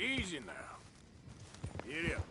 Easy now. Giddy up.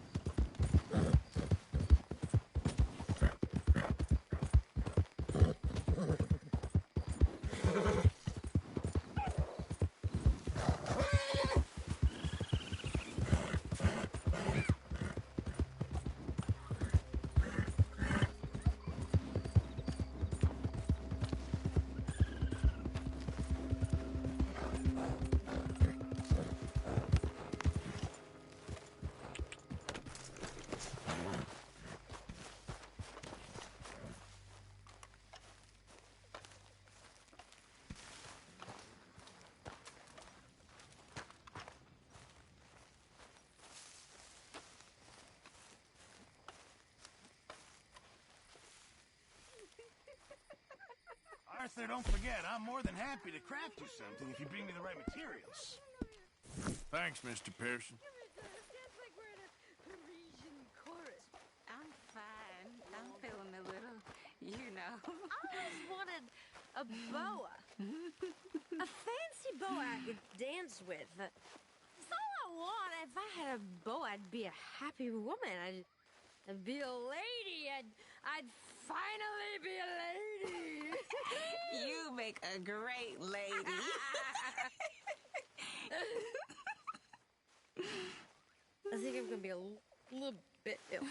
Arthur, don't forget, I'm more than happy to craft you something if you bring me the right materials. Thanks, Mr. Pearson. I'm fine. I'm feeling a little, you know. I always wanted a boa. A fancy boa I could dance with. That's all I want. If I had a boa, I'd be a happy woman. I'd be a lady. I'd finally be a lady. You make a great lady. I think I'm gonna be a little bit ill.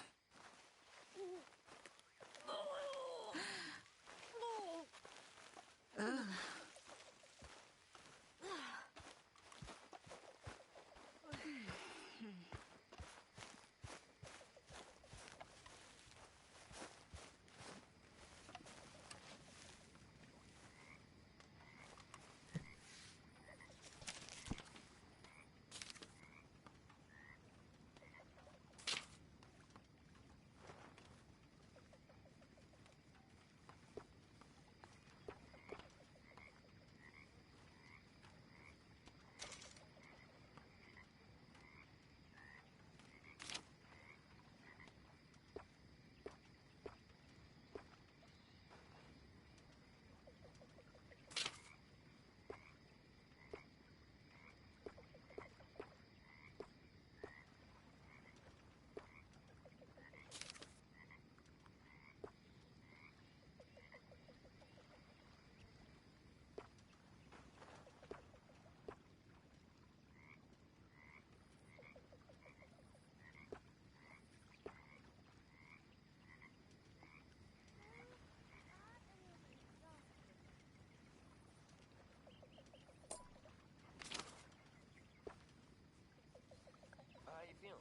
How you feeling?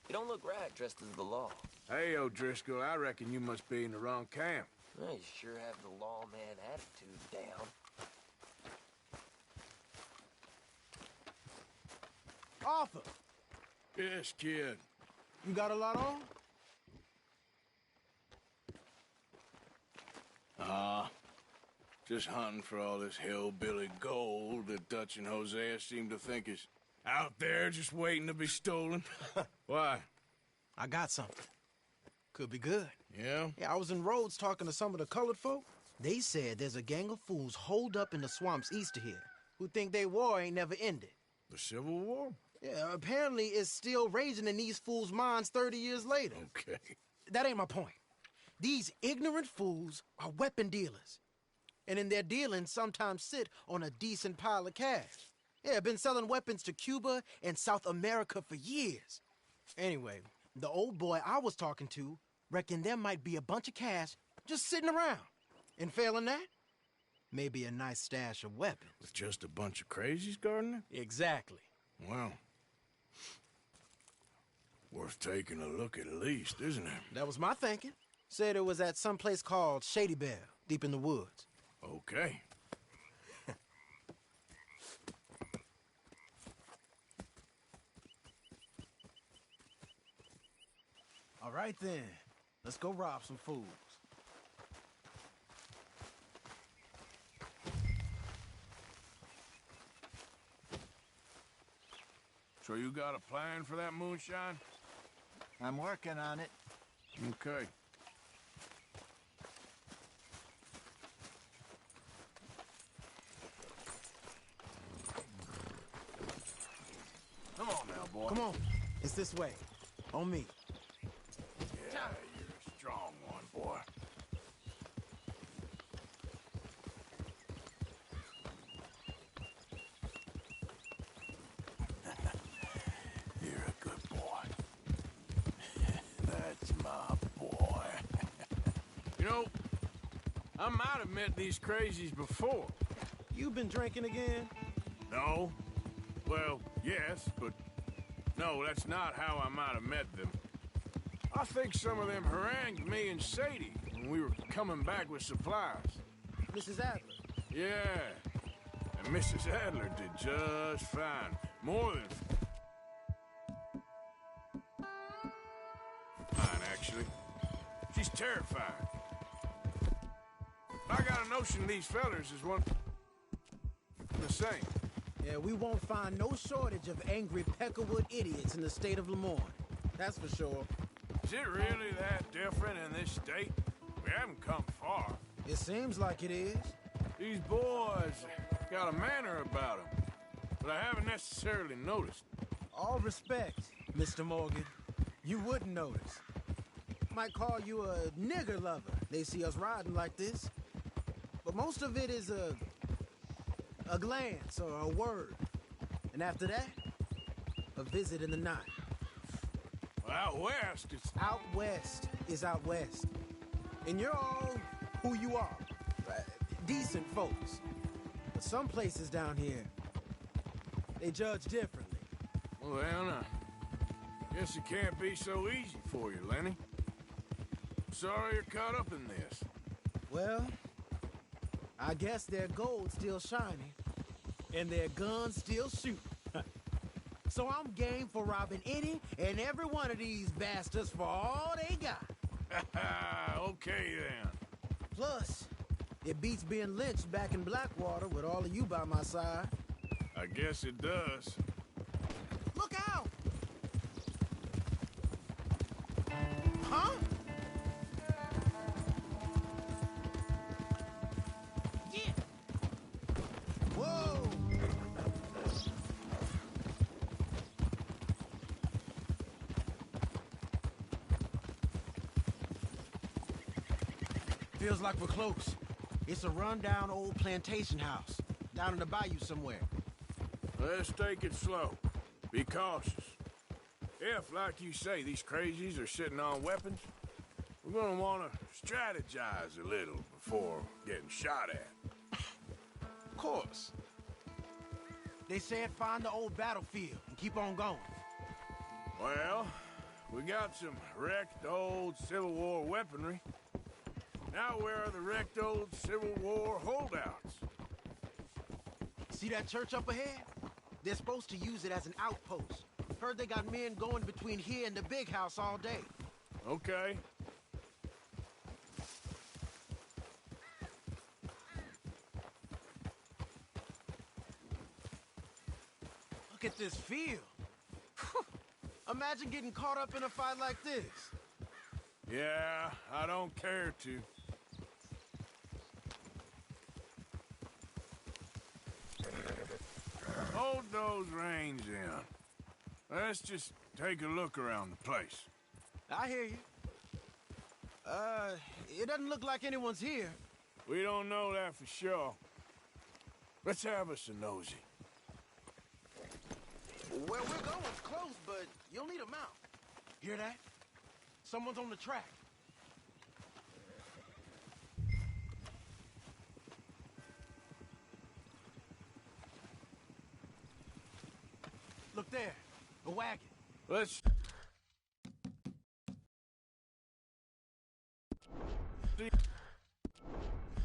You don't look right dressed as the law. Hey, O'Driscoll, I reckon you must be in the wrong camp. Well, you sure have the lawman attitude down. Arthur, Yes, kid. you got a lot on? Just hunting for all this hillbilly gold that Dutch and Hosea seem to think is out there just waiting to be stolen. Why? I got something. Could be good. Yeah? Yeah, I was in Rhodes talking to some of the colored folk. They said there's a gang of fools holed up in the swamps east of here who think they war ain't never ended. The Civil War? Yeah, apparently it's still raging in these fools' minds 30 years later. Okay. That ain't my point. These ignorant fools are weapon dealers. And in their dealing, sometimes sit on a decent pile of cash. Yeah, been selling weapons to Cuba and South America for years. Anyway, the old boy I was talking to reckoned there might be a bunch of cash just sitting around. And failing that, maybe a nice stash of weapons. With just a bunch of crazies, Gardner? Exactly. Well, worth taking a look at least, isn't it? That was my thinking. Said it was at some place called Shady Belle, deep in the woods. Okay. All right then, let's go rob some fools. So you got a plan for that moonshine? I'm working on it. Okay. Come on now, boy. Come on, it's this way. On me. Yeah, you're a strong one, boy. You're a good boy. That's my boy. You know, I might have met these crazies before. You been drinking again? No. Well, yes, but no, that's not how I might have met them. I think some of them harangued me and Sadie when we were coming back with supplies. Mrs. Adler. Yeah, and Mrs. Adler did just fine. More than fine, actually. She's terrified. I got a notion these fellers is one the same. Yeah, we won't find no shortage of angry Peckerwood idiots in the state of Lemoyne. That's for sure. Is it really that different in this state? We haven't come far. It seems like it is. These boys got a manner about them, but I haven't necessarily noticed. All respect, Mr. Morgan. You wouldn't notice. Might call you a nigger lover. They see us riding like this. But most of it is a glance or a word. And after that, a visit in the night. Well, out west, it's... Out west is out west. And you're all who you are. Decent folks. But some places down here, they judge differently. Well, then, guess it can't be so easy for you, Lenny. Sorry you're caught up in this. Well, I guess their gold's still shining, and their guns still shoot. So I'm game for robbing any and every one of these bastards for all they got. Okay, then. Plus, it beats being lynched back in Blackwater with all of you by my side. I guess it does. Look out! Huh? Yeah! Whoa! Feels like we're close. It's a rundown old plantation house, down in the bayou somewhere. Let's take it slow. Be cautious. If, like you say, these crazies are sitting on weapons, we're gonna want to strategize a little before getting shot at. Of course. They said find the old battlefield and keep on going. Well, we got some wrecked old Civil War weaponry. Now where are the wrecked old Civil War holdouts? See that church up ahead? They're supposed to use it as an outpost. Heard they got men going between here and the big house all day. Okay. Look at this field. Imagine getting caught up in a fight like this. Yeah, I don't care to. Hold those reins in. Let's just take a look around the place. I hear you. It doesn't look like anyone's here. We don't know that for sure. Let's have us a nosy. Where we're going's close, but you'll need a mount. Hear that? Someone's on the track. Look there, a wagon. Let's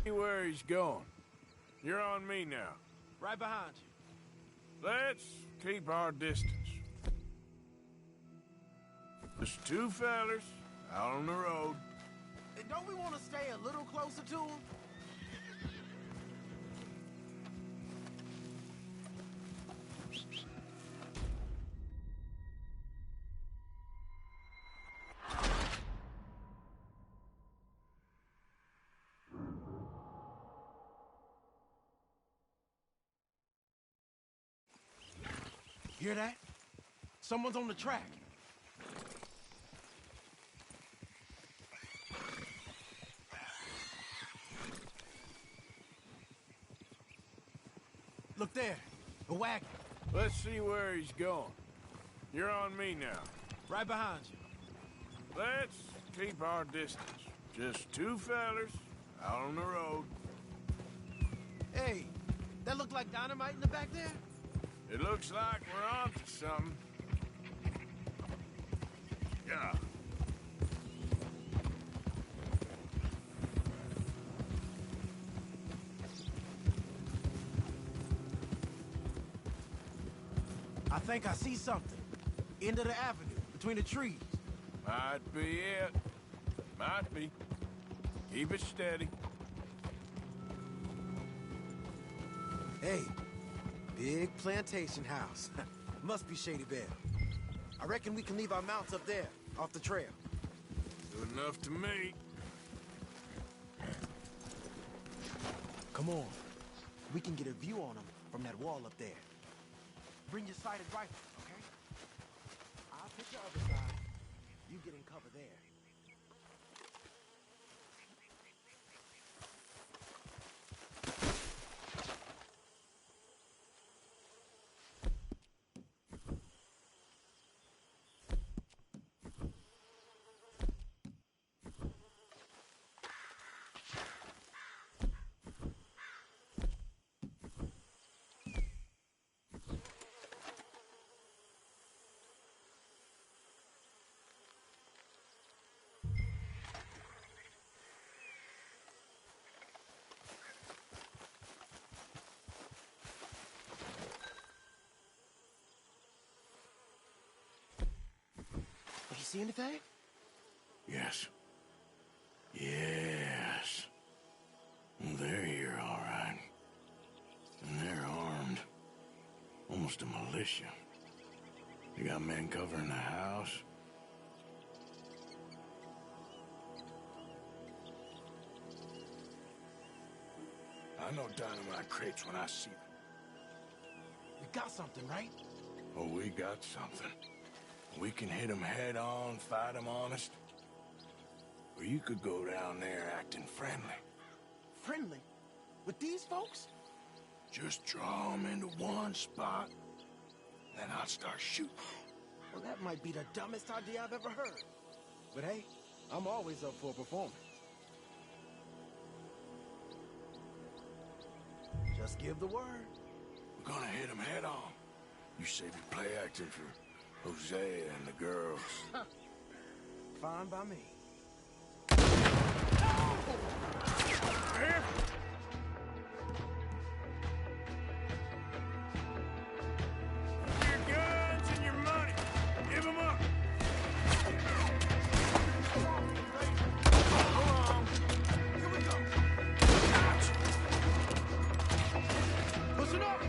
see where he's going. You're on me now. Right behind you. Let's keep our distance. Just two fellas out on the road. And don't we want to stay a little closer to him? Hear that? Someone's on the track. Look there, a wagon. Let's see where he's going. You're on me now. Right behind you. Let's keep our distance. Just two fellas out on the road. Hey, that look like dynamite in the back there? It looks like we're on to something. Yeah. I think I see something. End of the avenue, between the trees. Might be it. Might be. Keep it steady. Hey, big plantation house. Must be Shady Belle. I reckon we can leave our mounts up there, off the trail. Good enough to me. Come on. We can get a view on them from that wall up there. Bring your sighted rifle, okay? I'll pick the other side. You get in cover there. You see anything? Yes. Yes. They're here, all right. And they're armed. Almost a militia. You got men covering the house. I know dynamite crates when I see them. We got something, right? Oh, we got something. We can hit them head on, fight them honest. Or you could go down there acting friendly. Friendly? With these folks? Just draw them into one spot, then I'll start shooting. Well, that might be the dumbest idea I've ever heard. But hey, I'm always up for a performance. Just give the word. We're gonna hit them head on. You say we play acting for Jose and the girls. Fine by me. Your guns and your money. Give them up. Hold on. Here we go. Gotcha. Listen up.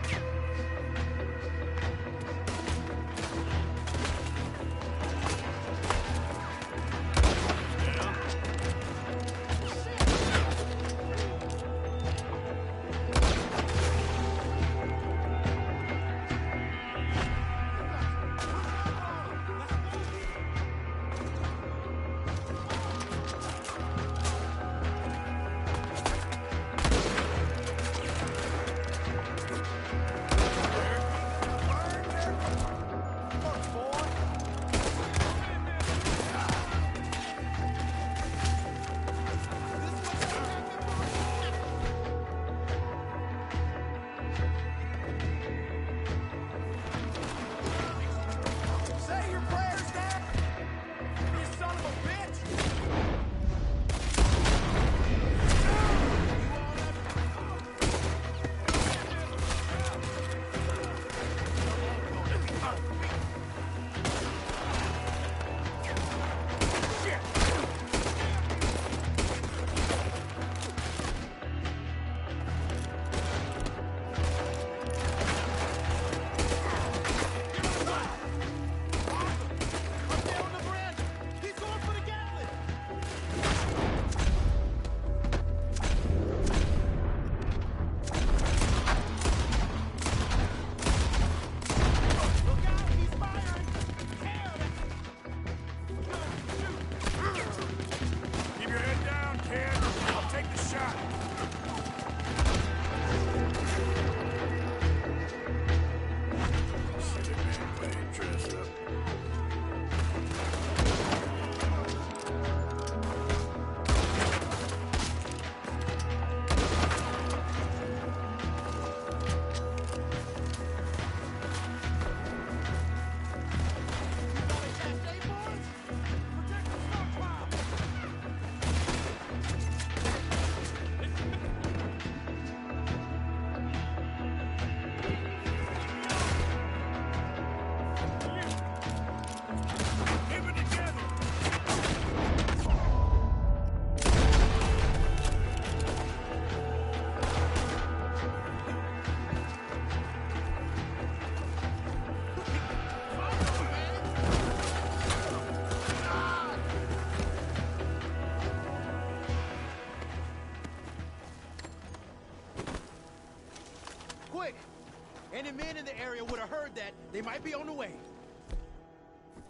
Any men in the area would have heard that. They might be on the way.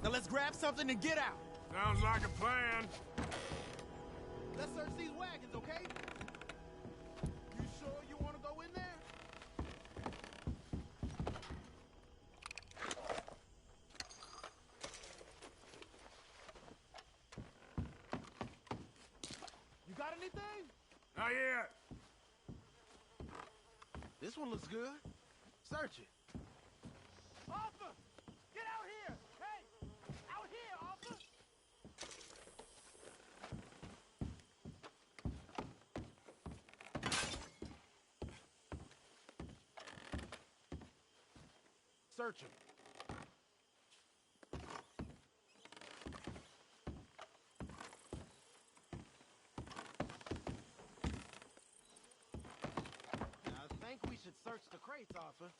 Now let's grab something and get out. Sounds like a plan. Let's search these wagons, okay? You sure you want to go in there? You got anything? Not yet. This one looks good. Search it. Arthur! Get out here! Hey! Out here, Arthur! Search him. I think we should search the crates, Arthur.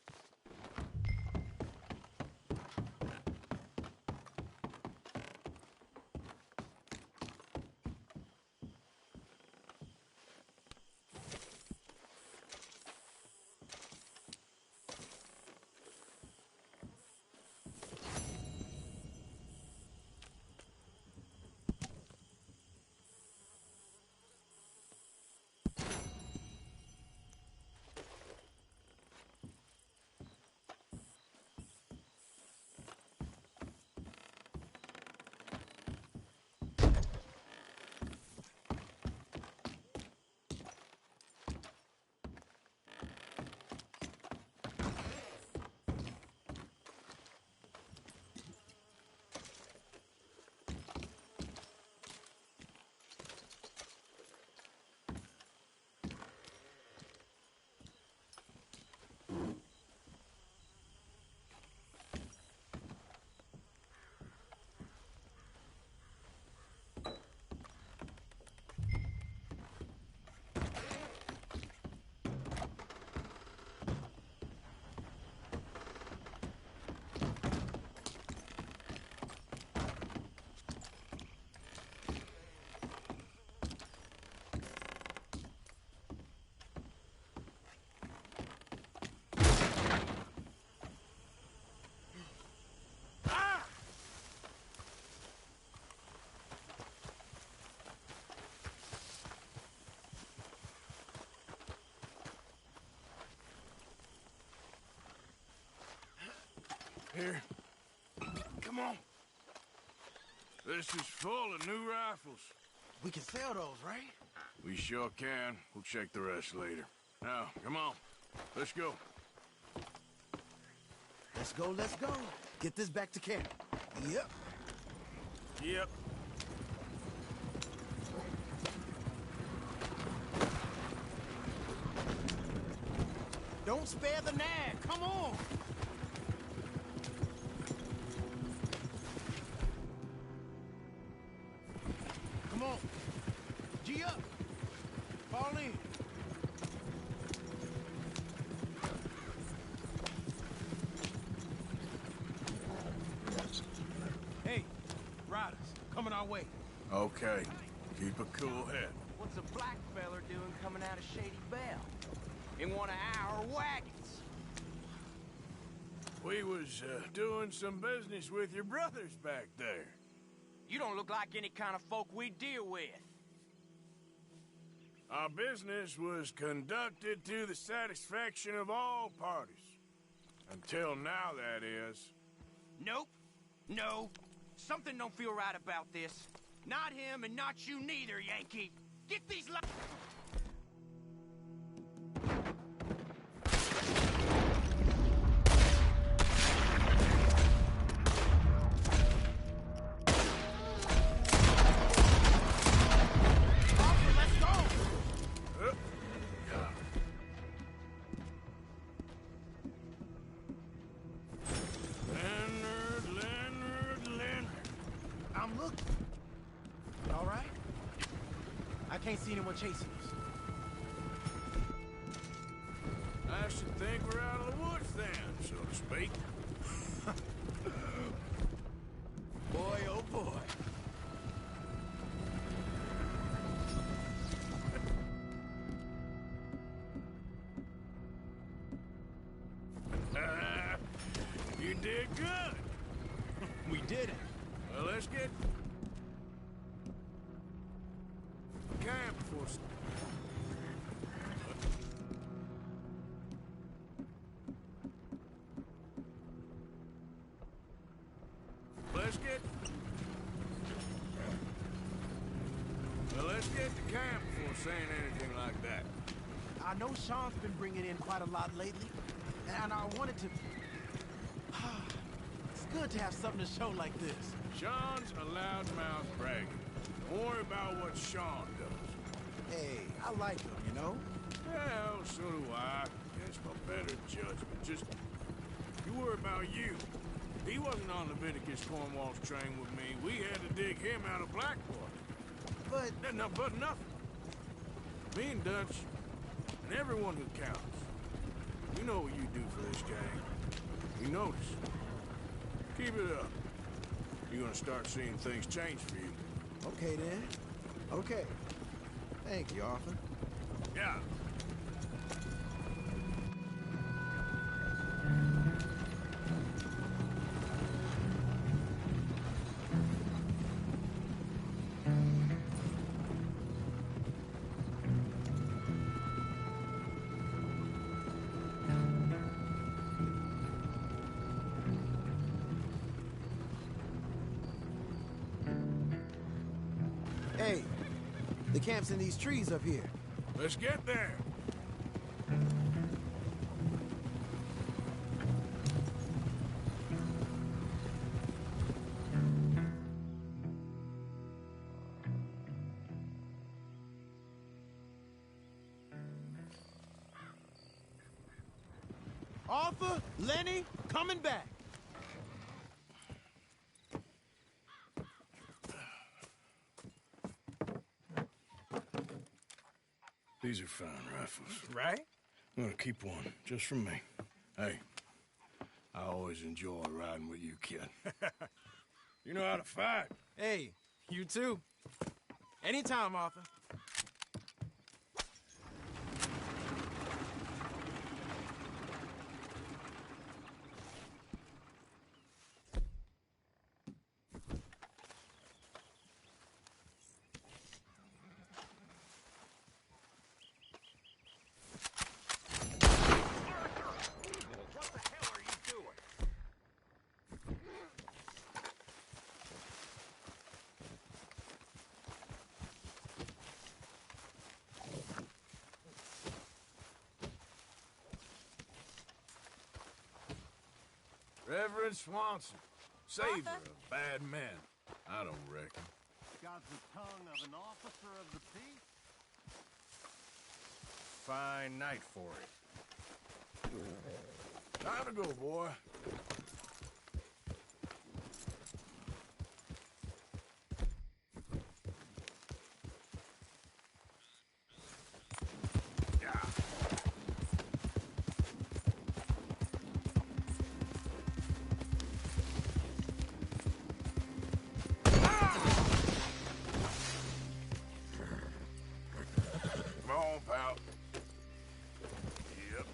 Here. Come on. This is full of new rifles. We can sell those, right? We sure can. We'll check the rest later. Now, come on. Let's go. Let's go, let's go. Get this back to camp. Yep. Yep. Don't spare the nag. Come on. Come on. G up. Fall in. Hey, riders, coming our way. Okay. Keep a cool head. What's a black feller doing coming out of Shady Belle? In one of our wagons? We was doing some business with your brothers back there. You don't look like any kind of folk we deal with. Our business was conducted to the satisfaction of all parties. Until now, that is. Nope. No. Something don't feel right about this. Not him and not you neither, Yankee. Get these li- I'm looking. All right? I can't see anyone chasing us. I should think we're out of the woods then, so to speak. Boy, oh boy. did good. We did it. Well, let's get camp for. Let's get to camp before saying anything like that. I know Sean's been bringing in quite a lot lately, and I wanted to... It's good to have something to show like this. Sean's a loudmouth bragger. Don't worry about what Sean does. Hey, I like him, you know? Well, so do I. Against my better judgment. Just, you worry about you. He wasn't on Leviticus Cornwall's train with me. We had to dig him out of Blackwater. But... No, but nothing. Me and Dutch, and everyone who counts. You know what you do for this gang. We notice. Keep it up. You're gonna start seeing things change for you. Okay, then. Okay. Thank you, Arthur. Yeah. Hey, the camp's in these trees up here. Let's get there. Arthur, Lenny, coming back. These are fine rifles. Right? I'm gonna keep one, just for me. Hey, I always enjoy riding with you, kid. You know how to fight. Hey, you too. Anytime, Arthur. Reverend Swanson, savior of bad men. I don't reckon. Got the tongue of an officer of the peace? Fine night for it. Time to go, boy. Come on, pal. Yep.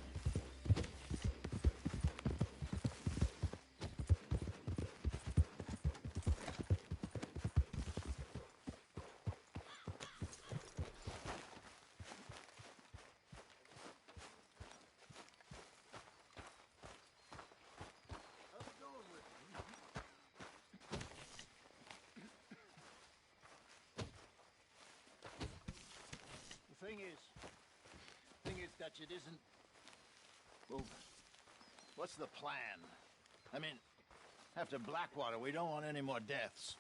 The thing is, Dutch, it isn't... Well, what's the plan? I mean, after Blackwater, we don't want any more deaths.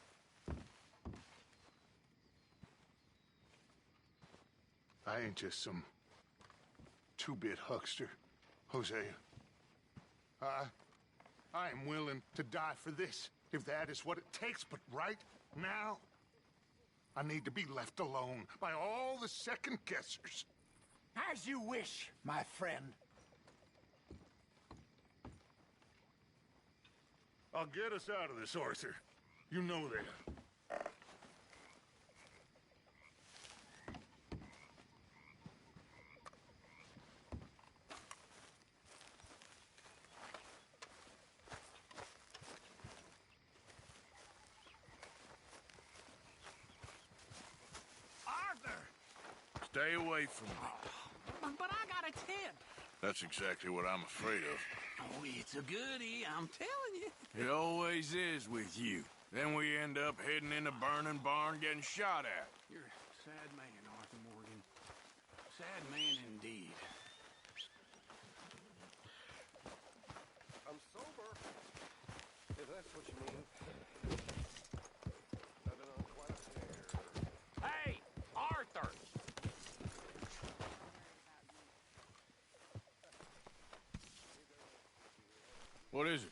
I ain't just some two-bit huckster, Hosea. I am willing to die for this, if that is what it takes, but right now, I need to be left alone by all the second-guessers. As you wish, my friend. I'll get us out of this, Arthur. You know that. Stay away from me. But I got a tip. That's exactly what I'm afraid of. Oh, it's a goodie, I'm telling you. It always is with you. Then we end up heading in a burning barn getting shot at. You're a sad man, Arthur Morgan. Sad man indeed. I'm sober, if that's what you mean. I've been on quite a tear. Hey, Arthur! What is it?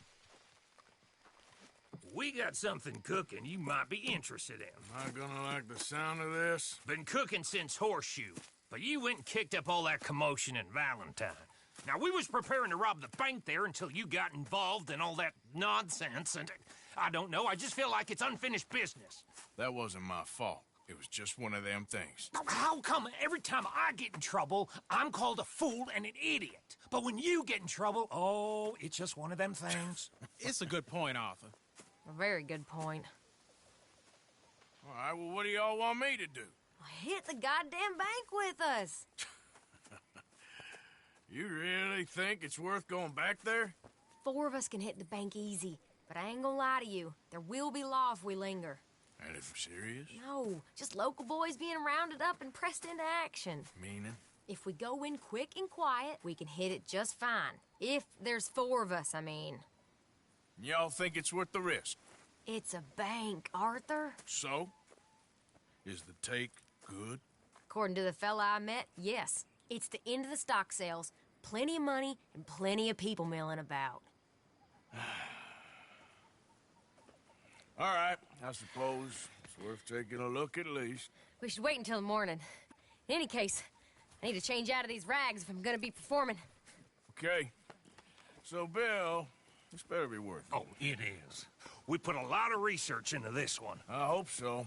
We got something cooking you might be interested in. Am I gonna like the sound of this? Been cooking since Horseshoe, but you went and kicked up all that commotion in Valentine. Now, we was preparing to rob the bank there until you got involved in all that nonsense, and I don't know, I just feel like it's unfinished business. That wasn't my fault. It was just one of them things. How come every time I get in trouble, I'm called a fool and an idiot? But when you get in trouble, oh, it's just one of them things. It's a good point, Arthur. A very good point. All right, well, what do y'all want me to do? Hit the goddamn bank with us. You really think it's worth going back there? 4 of us can hit the bank easy, but I ain't gonna lie to you. There will be law if we linger. And if serious? No, just local boys being rounded up and pressed into action. Meaning? If we go in quick and quiet, we can hit it just fine. If there's 4 of us, I mean. Y'all think it's worth the risk? It's a bank, Arthur. So? Is the take good? According to the fella I met, yes. It's the end of the stock sales. Plenty of money and plenty of people milling about. All right, I suppose it's worth taking a look at least. We should wait until the morning. In any case, I need to change out of these rags if I'm gonna be performing. Okay. So, Bill, this better be worth it. Oh, it is. We put a lot of research into this one. I hope so.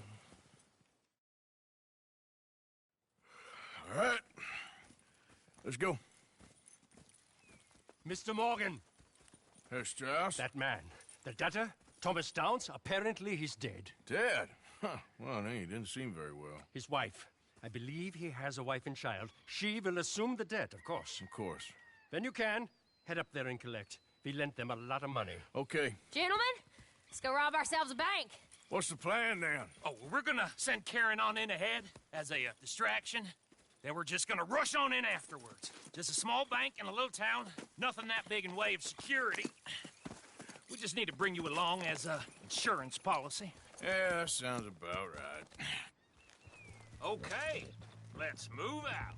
All right. Let's go. Mr. Morgan, Herr Strauss? that man, the debtor, Thomas Downs, apparently he's dead. Dead? Huh. Well, he didn't seem very well. His wife, I believe he has a wife and child. She will assume the debt, of course. Of course. When you can, head up there and collect. We lent them a lot of money. Okay. Gentlemen, let's go rob ourselves a bank. What's the plan, then? Oh, we're gonna send Karen on in ahead as a distraction. Then we're just gonna rush on in afterwards. Just a small bank in a little town. Nothing that big in way of security. We just need to bring you along as a insurance policy. Yeah, that sounds about right. Okay, let's move out.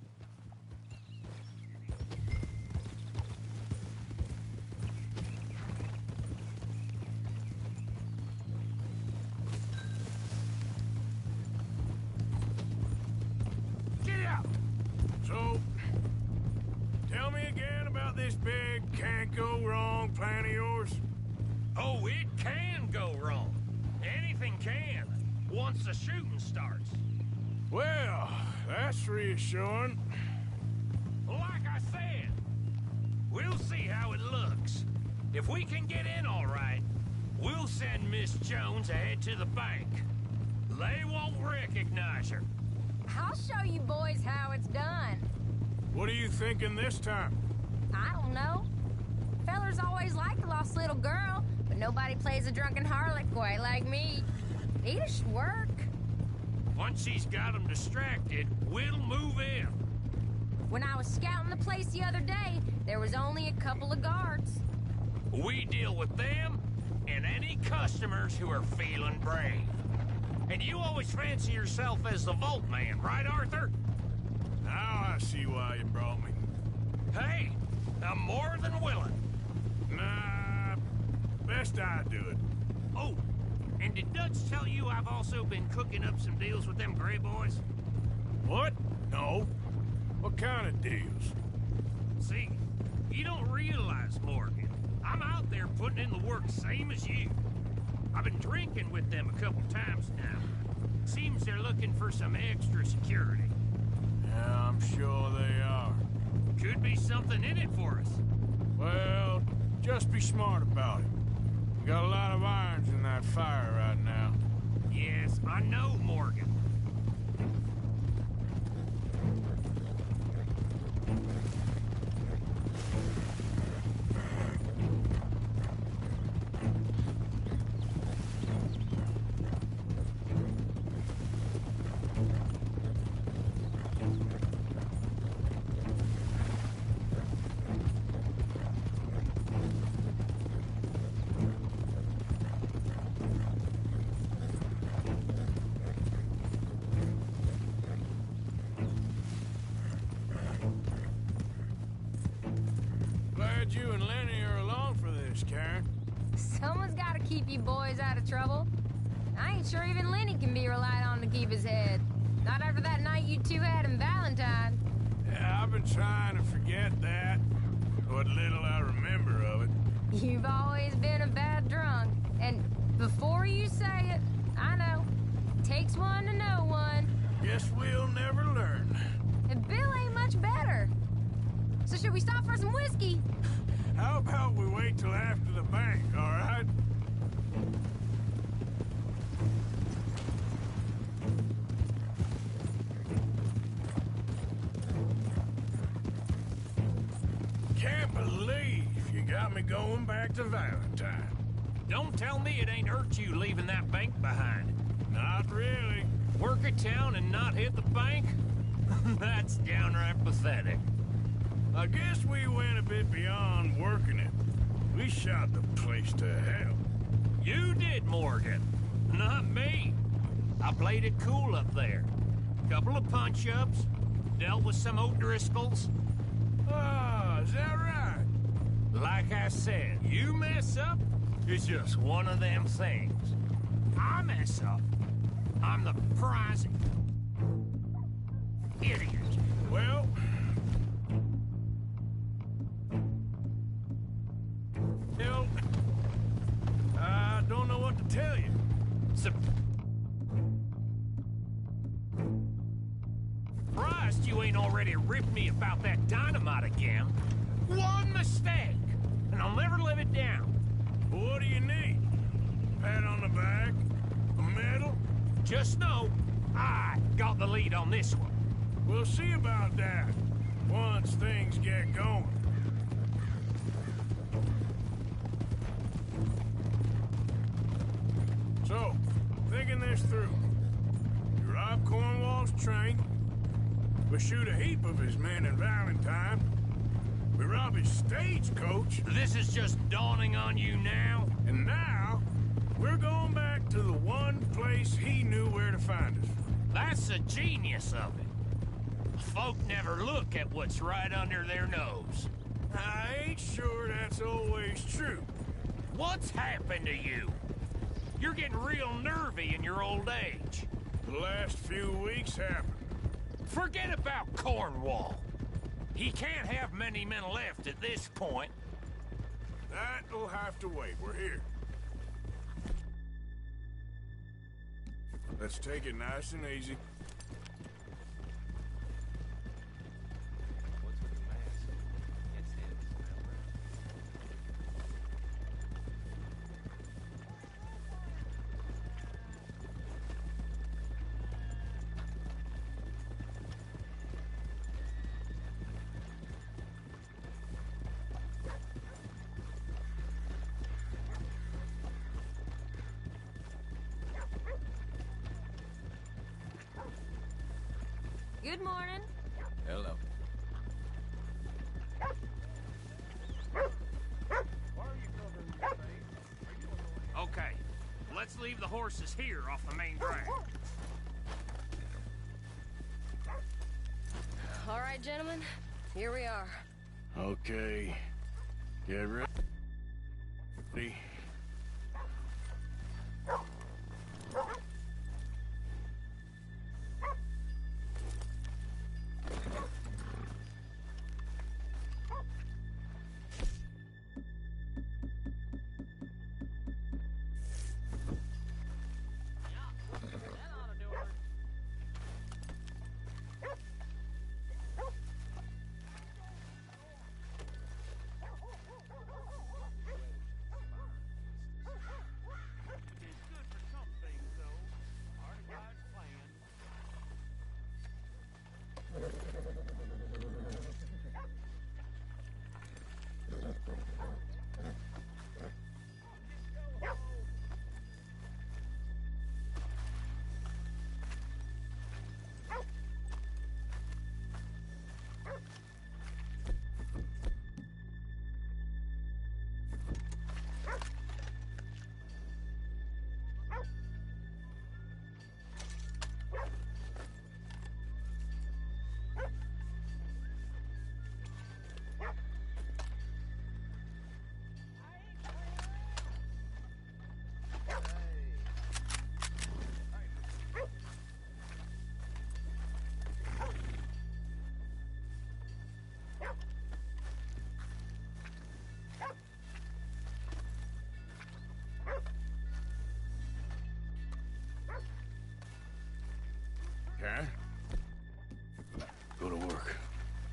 Get out! So, tell me again about this big can't-go-wrong plan of yours. Oh, it can go wrong. Anything can, once the shooting starts. Well, that's reassuring. Like I said, we'll see how it looks. If we can get in all right, we'll send Miss Jones ahead to the bank. They won't recognize her. I'll show you boys how it's done. What are you thinking this time? I don't know. Fellers always like a lost little girl, but nobody plays a drunken harlot quite like me. It should work. Once she's got them distracted, we'll move in. When I was scouting the place the other day, there was only a couple of guards. We deal with them and any customers who are feeling brave. And you always fancy yourself as the Vault Man, right, Arthur? Now I see why you brought me. Hey, I'm more than willing. Nah, best I do it. Oh, and did Dutch tell you I've also been cooking up some deals with them Gray Boys? What? No. What kind of deals? See, you don't realize, Morgan. I'm out there putting in the work same as you. I've been drinking with them a couple times now. Seems they're looking for some extra security. Yeah, I'm sure they are. Could be something in it for us. Well, just be smart about it. We got a lot of irons in that fire right now. Yes, I know, Morgan. keep you boys out of trouble. I ain't sure even Lenny can be relied on to keep his head. Not after that night you two had in Valentine. Yeah, I've been trying to forget that. What little I remember of it. You've always been a bad drunk. And before you say it, I know. Takes one to know one. Guess we'll never learn. And Bill ain't much better. So should we stop for some whiskey? How about we wait till after the bank, all right? Can't believe you got me going back to Valentine. Don't tell me it ain't hurt you leaving that bank behind. Not really. Work a town and not hit the bank? That's downright pathetic. I guess we went a bit beyond working it. We shot the place to hell. You did, Morgan. Not me. I played it cool up there. Couple of punch-ups, dealt with some O'Driscolls. Ah, is that right? Like I said, you mess up, it's just one of them things. I mess up, I'm the prize idiot. Well... Hell... I don't know what to tell you. Surprised you ain't already ripped me about that dynamite again. One mistake, and I'll never live it down. What do you need? Pat on the back? A medal? Just know, I got the lead on this one. We'll see about that once things get going. So, thinking this through. You rob Cornwall's train. We shoot a heap of his men in Valentine. We rob his stagecoach. This is just dawning on you now? And now, we're going back to the one place he knew where to find us. That's the genius of it. Folk never look at what's right under their nose. I ain't sure that's always true. What's happened to you? You're getting real nervy in your old age. The last few weeks happened. Forget about Cornwall. He can't have many men left at this point. That'll have to wait. We're here. Let's take it nice and easy. Good morning. Hello. Okay, let's leave the horses here off the main drag. All right, gentlemen, here we are. Okay. Get ready.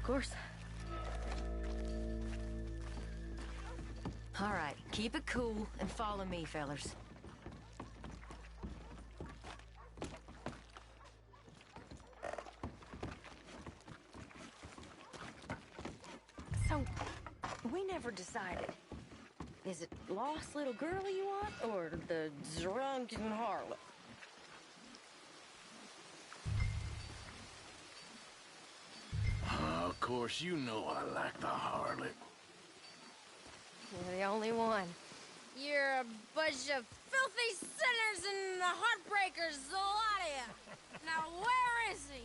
course. All right, keep it cool and follow me, fellers. So, we never decided. Is it lost little girl you want, or the drunken harlot? Of course, you know I like the harlot. You're the only one. You're a bunch of filthy sinners and heartbreakers, the lot of you. Now, where is he?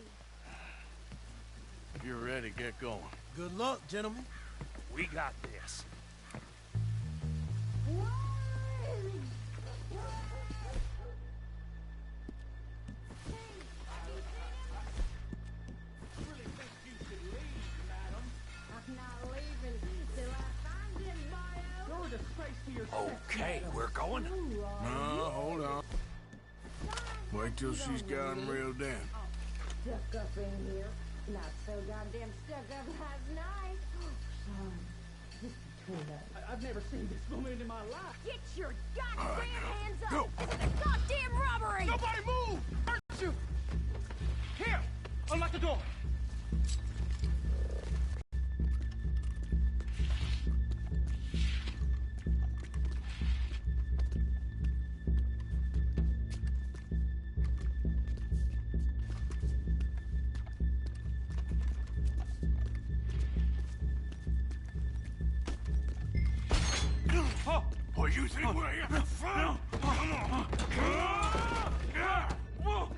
If you're ready, get going. Good luck, gentlemen. We got this. Okay, we're going. No, hold on. Wait till she's got him reeled in. Stuck up in here. Not so goddamn stuck up last night. Just between us. I've never seen this woman in my life. Get your goddamn hands up! Go. This is a goddamn robbery! Nobody move! Hurt you! Here! Unlock the door! Oh, you think we're here for fun? Come on.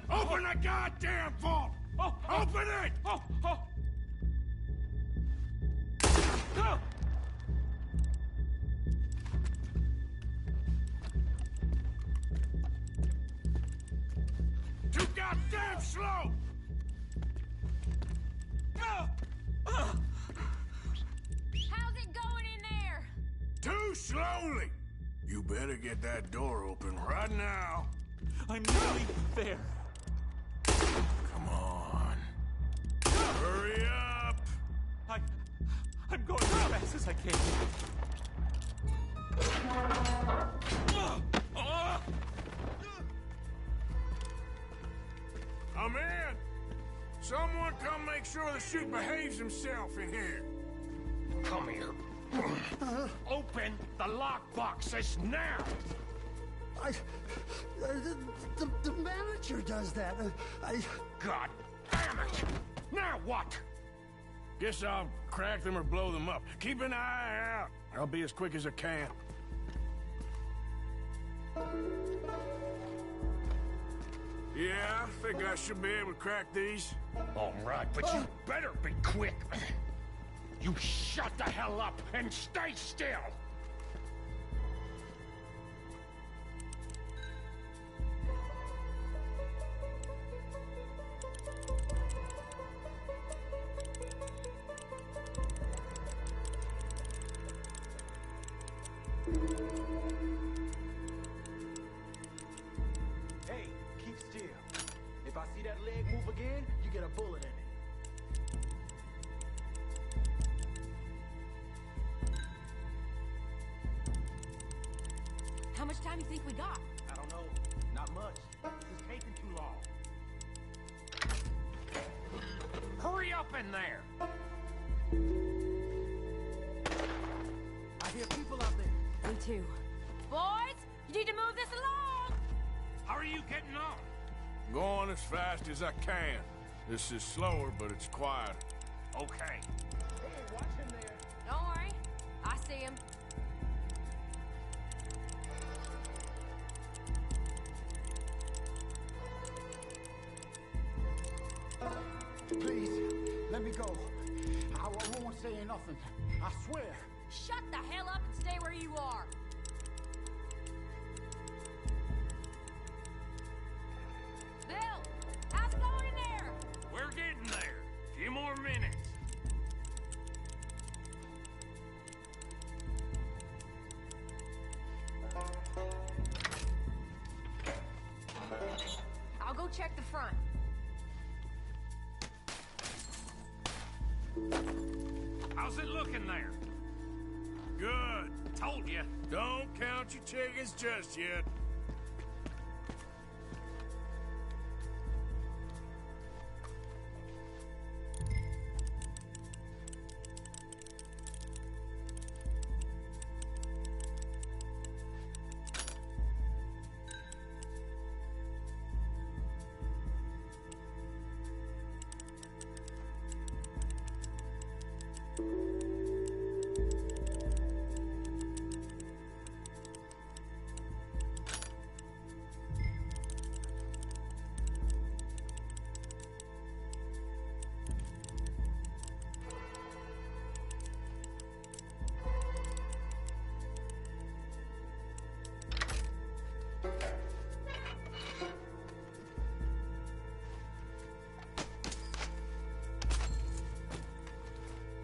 Open the goddamn vault! Open it! Too goddamn slow! How's it going in there? Too slowly! You better get that door open right now. I'm nearly there. Come on. Hurry up! I'm going as fast as I can. I'm in! Someone come make sure the chute behaves himself in here. Come here. Open the lockboxes now! The manager does that. God damn it! Now what? Guess I'll crack them or blow them up. Keep an eye out. I'll be as quick as I can. Yeah, I think I should be able to crack these. All right, but you better be quick. You shut the hell up and stay still! Hey, keep still. If I see that leg move again, you get a bullet in it. How much time do you think we got? I don't know. Not much. This is taking too long. Hurry up in there! I hear people out there. Me too. Boys, you need to move this along! How are you getting on? Going as fast as I can. This is slower, but it's quieter. Okay. Hey, watch him there. Don't worry. I see him. Please, let me go. I won't say nothing. I swear. Shut the hell up and stay where you are. Bill, how's it going in there? We're getting there. Few more minutes. I'll go check the front. How's it looking there? Good. Told you. Don't count your chickens just yet.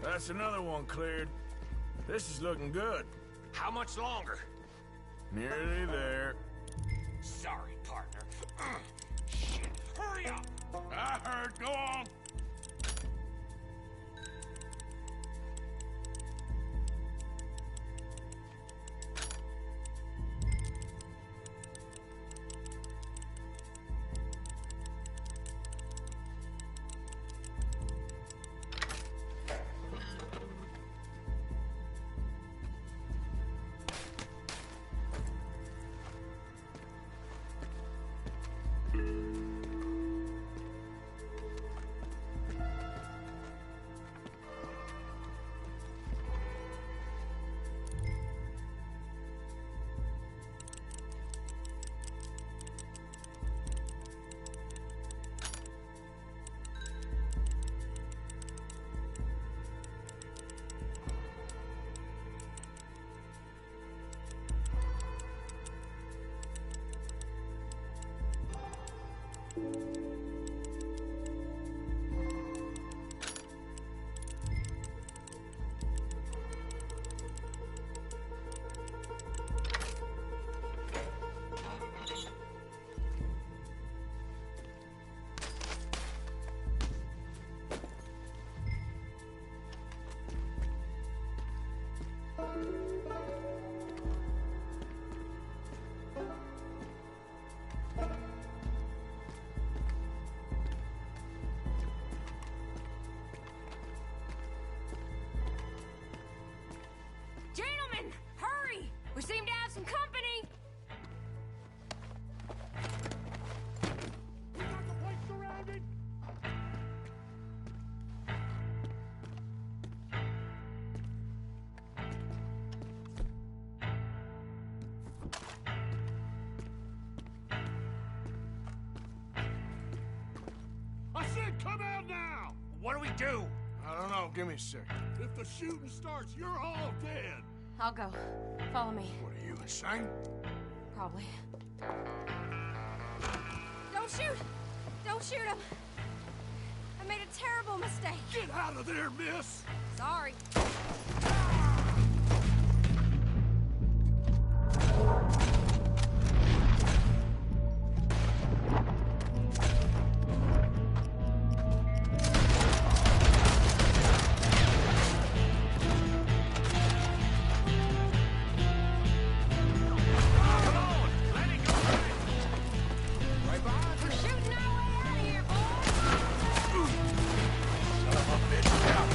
That's another one cleared. This is looking good. How much longer? Nearly there. Sorry, partner. Shit. Hurry up! I heard. Go on. Gentlemen, hurry! We seem to have some company! We got the place surrounded! I said come out now! What do we do? I don't know. Give me a second. If the shooting starts, you're all dead! I'll go. Follow me. What are you, insane? Probably. Don't shoot! Don't shoot him! I made a terrible mistake. Get out of there, miss! Sorry. We're shooting our way out of here, boys! Son of a bitch, out.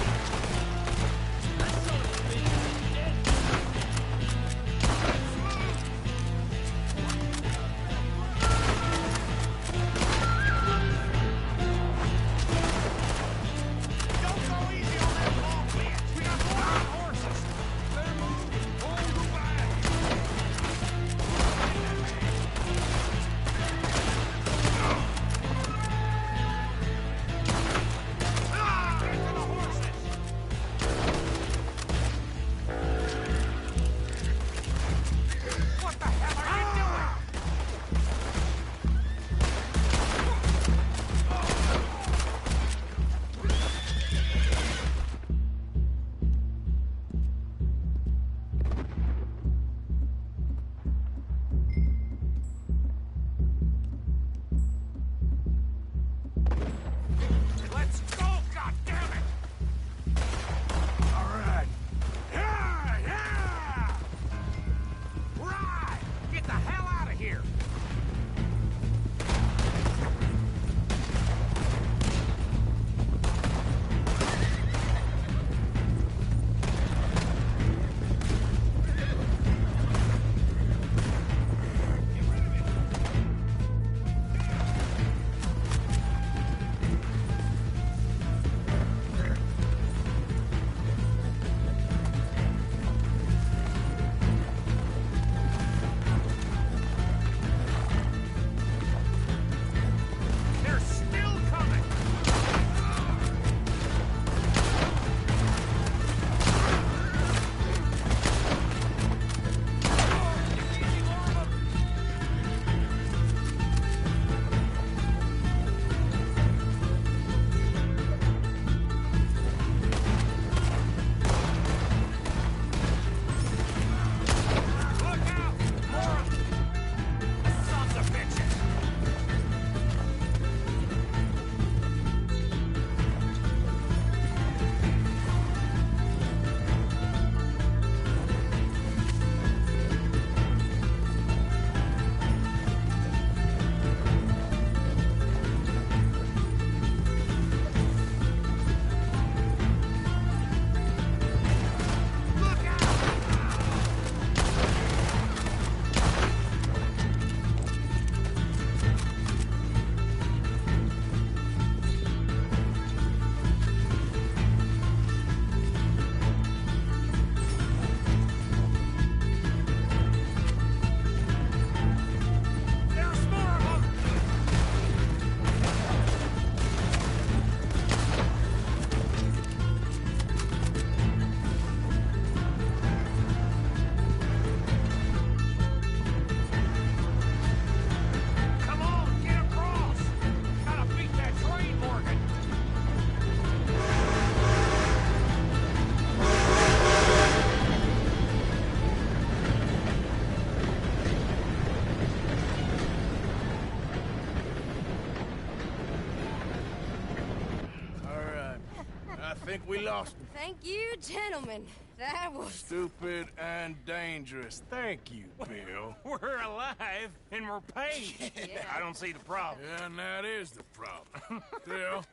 think we lost him. Thank you, gentlemen. That was... Stupid and dangerous. Thank you, Bill. We're alive and we're paid. Yeah. I don't see the problem. Yeah, and that is the problem. Still,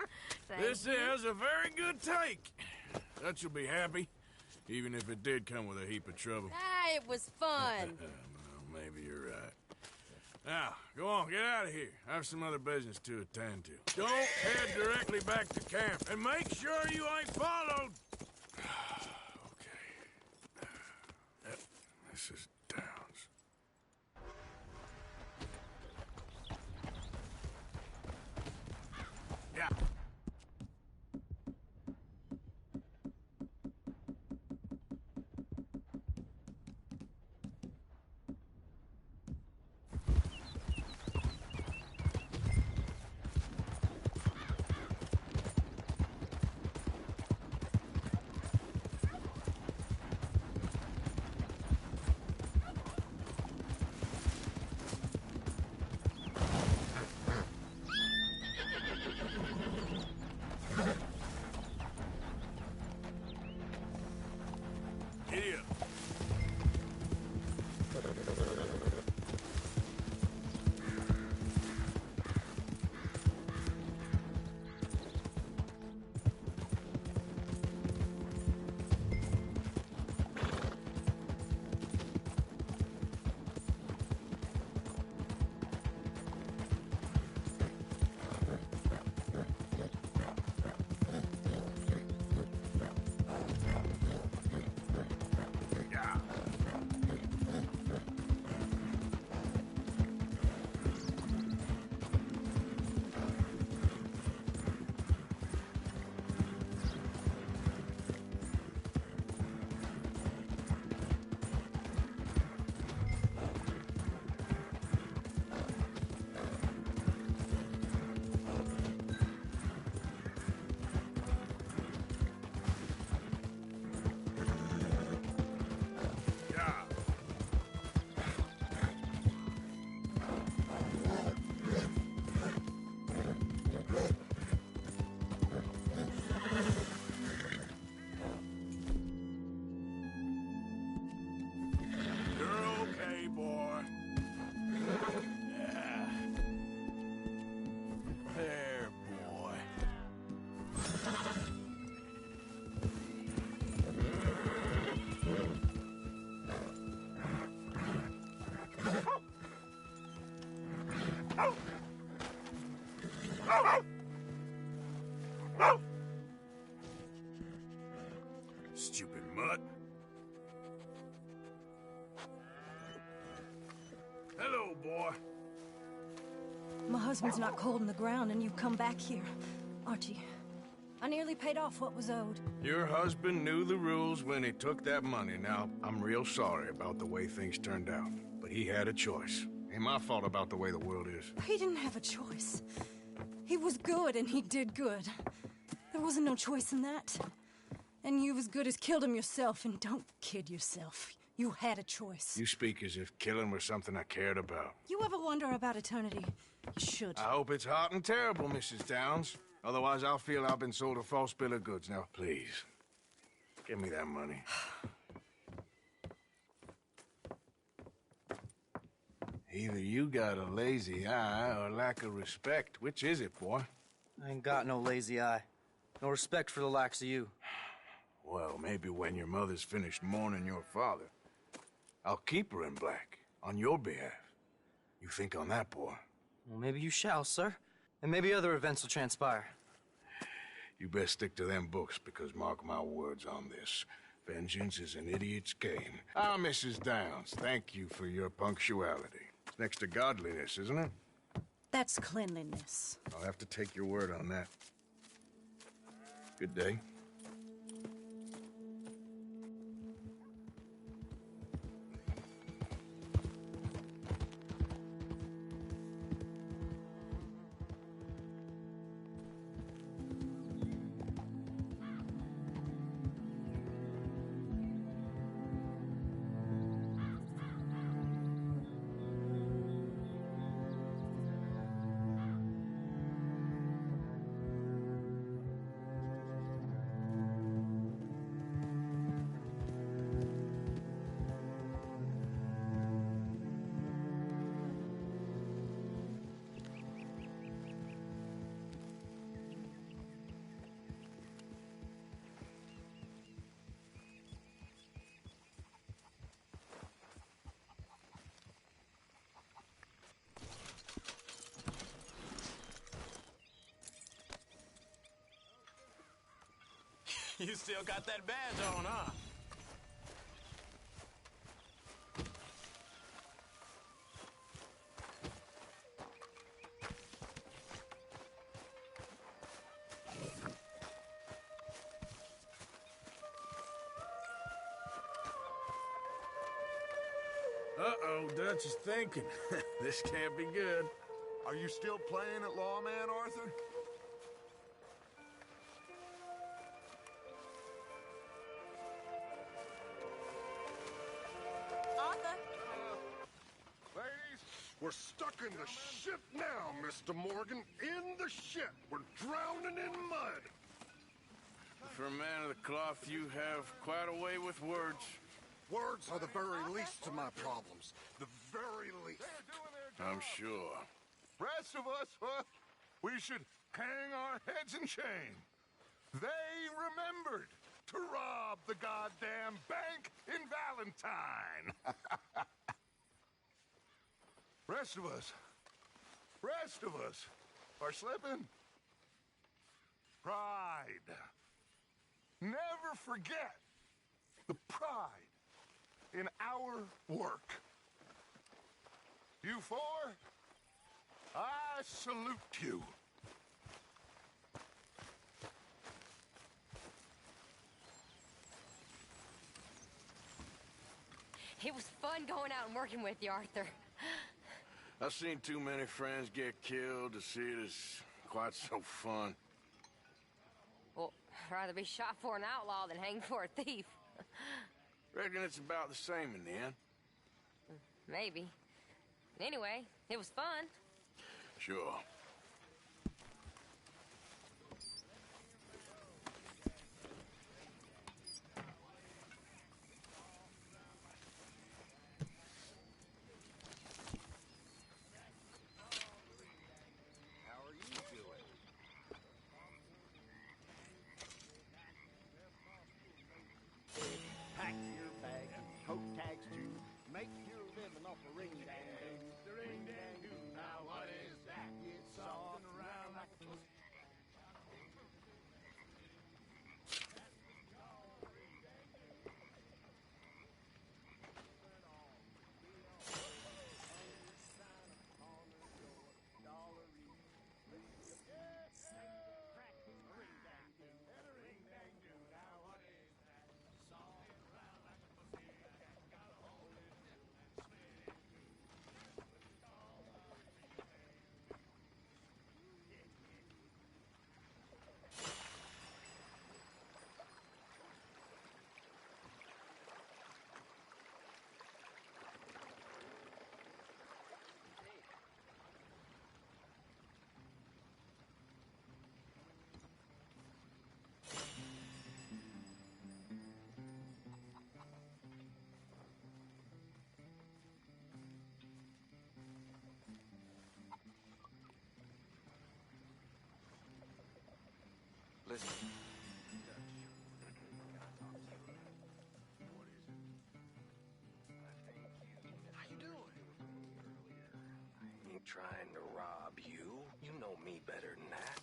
Thank this you. is a very good take. That you'll be happy, even if it did come with a heap of trouble. Ah, it was fun. Well, maybe you're right. Now, go on, get out of here. I have some other business to attend to. Don't head directly back to camp, and make sure you ain't followed. Okay. Yep, this is Downs. Yeah. Giddy up. Yeah. Yeah. You're okay, boy. Yeah. There, boy. Stupid mutt. Hello, boy. My husband's not cold in the ground, and you've come back here, Archie. I nearly paid off what was owed. Your husband knew the rules when he took that money. Now, I'm real sorry about the way things turned out. But he had a choice. Ain't my fault about the way the world is. He didn't have a choice. He was good, and he did good. There wasn't no choice in that. And you as good as killed him yourself, and don't kid yourself. You had a choice. You speak as if killing was something I cared about. You ever wonder about eternity? You should. I hope it's hot and terrible, Mrs. Downs. Otherwise, I'll feel I've been sold a false bill of goods. Now, please, give me that money. Either you got a lazy eye or lack of respect. Which is it, boy? I ain't got no lazy eye. No respect for the likes of you. Well, maybe when your mother's finished mourning your father, I'll keep her in black on your behalf. You think on that, boy? Well, maybe you shall, sir. And maybe other events will transpire. You best stick to them books, because mark my words on this. Vengeance is an idiot's game. Ah, Mrs. Downs, thank you for your punctuality. It's next to godliness, isn't it? That's cleanliness. I'll have to take your word on that. Good day. You still got that badge on, huh? Uh-oh, Dutch is thinking. This can't be good. Are you still playing at lawman, Arthur? Arthur? Ladies, we're stuck in the shit now, Mr. Morgan. In the shit. We're drowning in mud. For a man of the cloth, you have quite a way with words. Words are the very least of my problems. The very least. I'm sure. Rest of us, we should hang our heads in shame. They remembered to rob the goddamn bank in Valentine. Rest of us are slipping. Pride. Never forget the pride in our work. You four, I salute you. It was fun going out and working with you, Arthur. I've seen too many friends get killed to see it as quite so fun. Well, I'd rather be shot for an outlaw than hanged for a thief. Reckon it's about the same in the end. Maybe. Anyway, it was fun. Sure. Pack your bag and coat tags too. Make your living off a ring-dang-doo. The ring-dang-doo, now what is that? It's something around like a pussy. Listen. How you doing? Ain't trying to rob you. You know me better than that.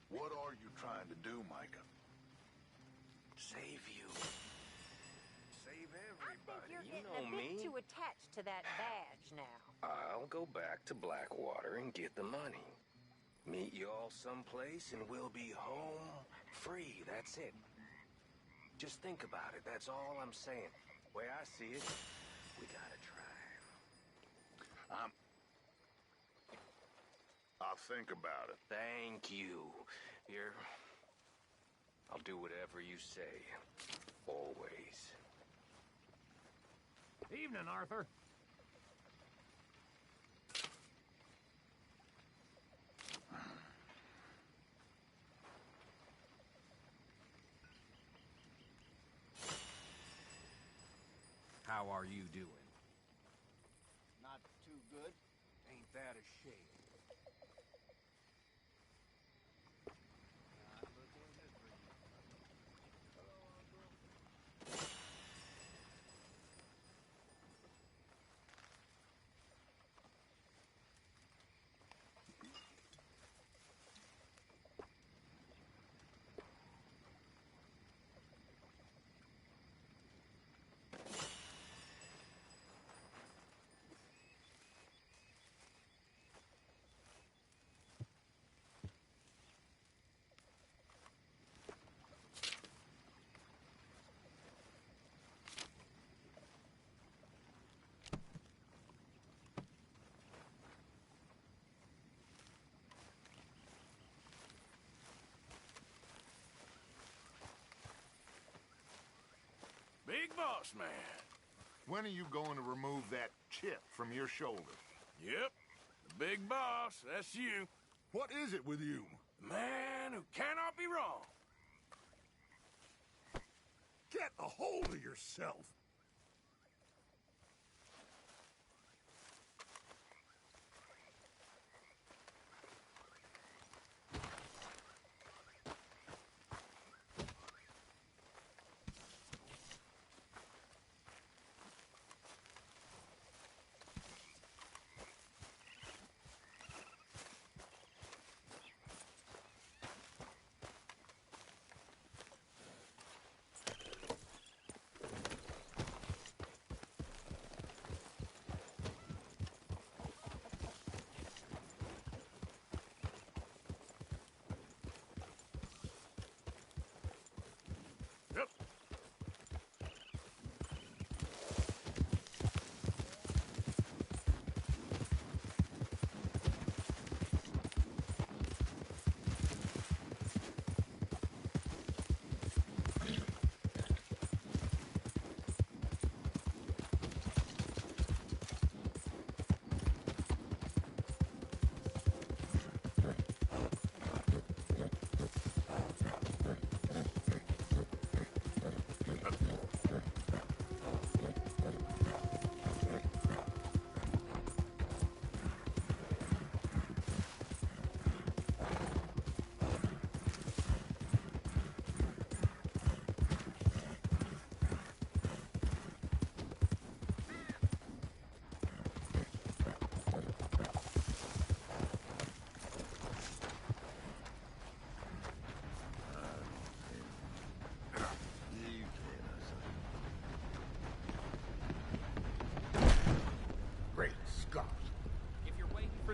What are you trying to do, Micah? Save you. Save I You think you're getting know a bit me. too attached to that badge now. I'll go back to Blackwater and get the money. Meet y'all someplace and we'll be home free. That's it. Just think about it. That's all I'm saying. Way I see it, we gotta try. I'll think about it. Thank you. Here, I'll do whatever you say. Always. Evening, Arthur. How are you doing? Not too good. Ain't that a shame? boss man. When are you going to remove that chip from your shoulder? Yep, the big boss, that's you. What is it with you? The man who cannot be wrong. Get a hold of yourself.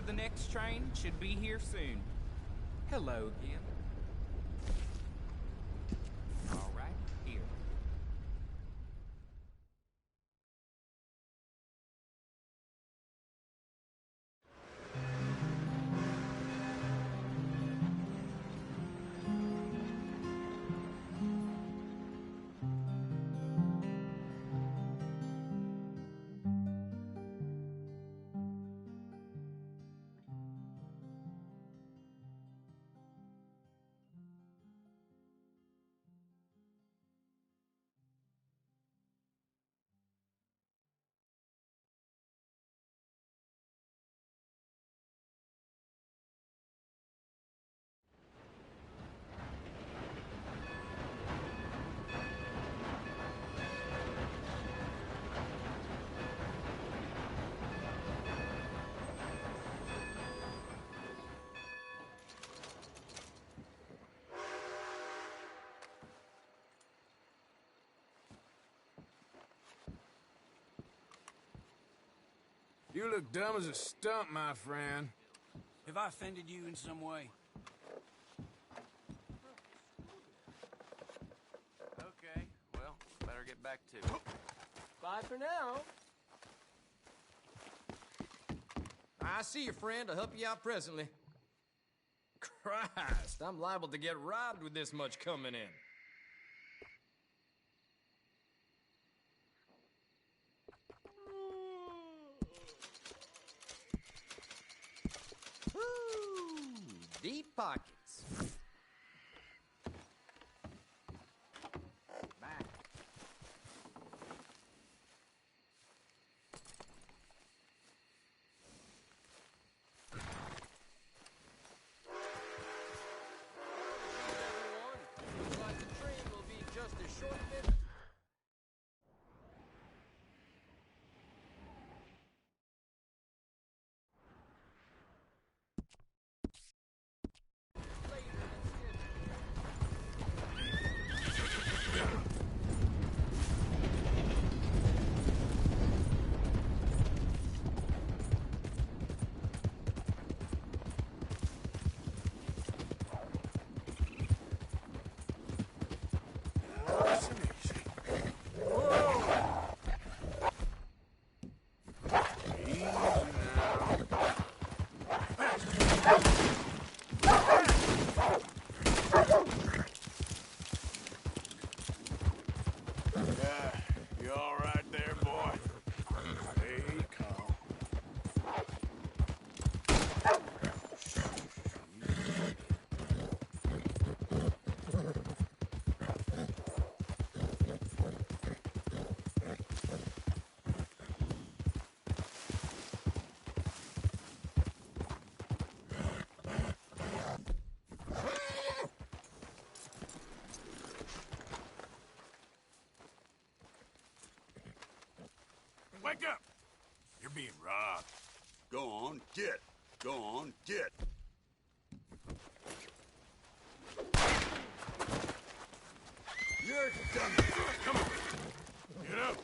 The next train should be here soon. Hello again. All right, here. You look dumb as a stump, my friend. Have I offended you in some way? Okay, well, better get back to it. Bye for now. I see you, friend. I'll help you out presently. Christ, I'm liable to get robbed with this much coming in. Deep pockets. Back. Looks like the train will be just a short visit. Wake up! You're being robbed. Go on, get. Go on, get. You're done. Come on. Get up.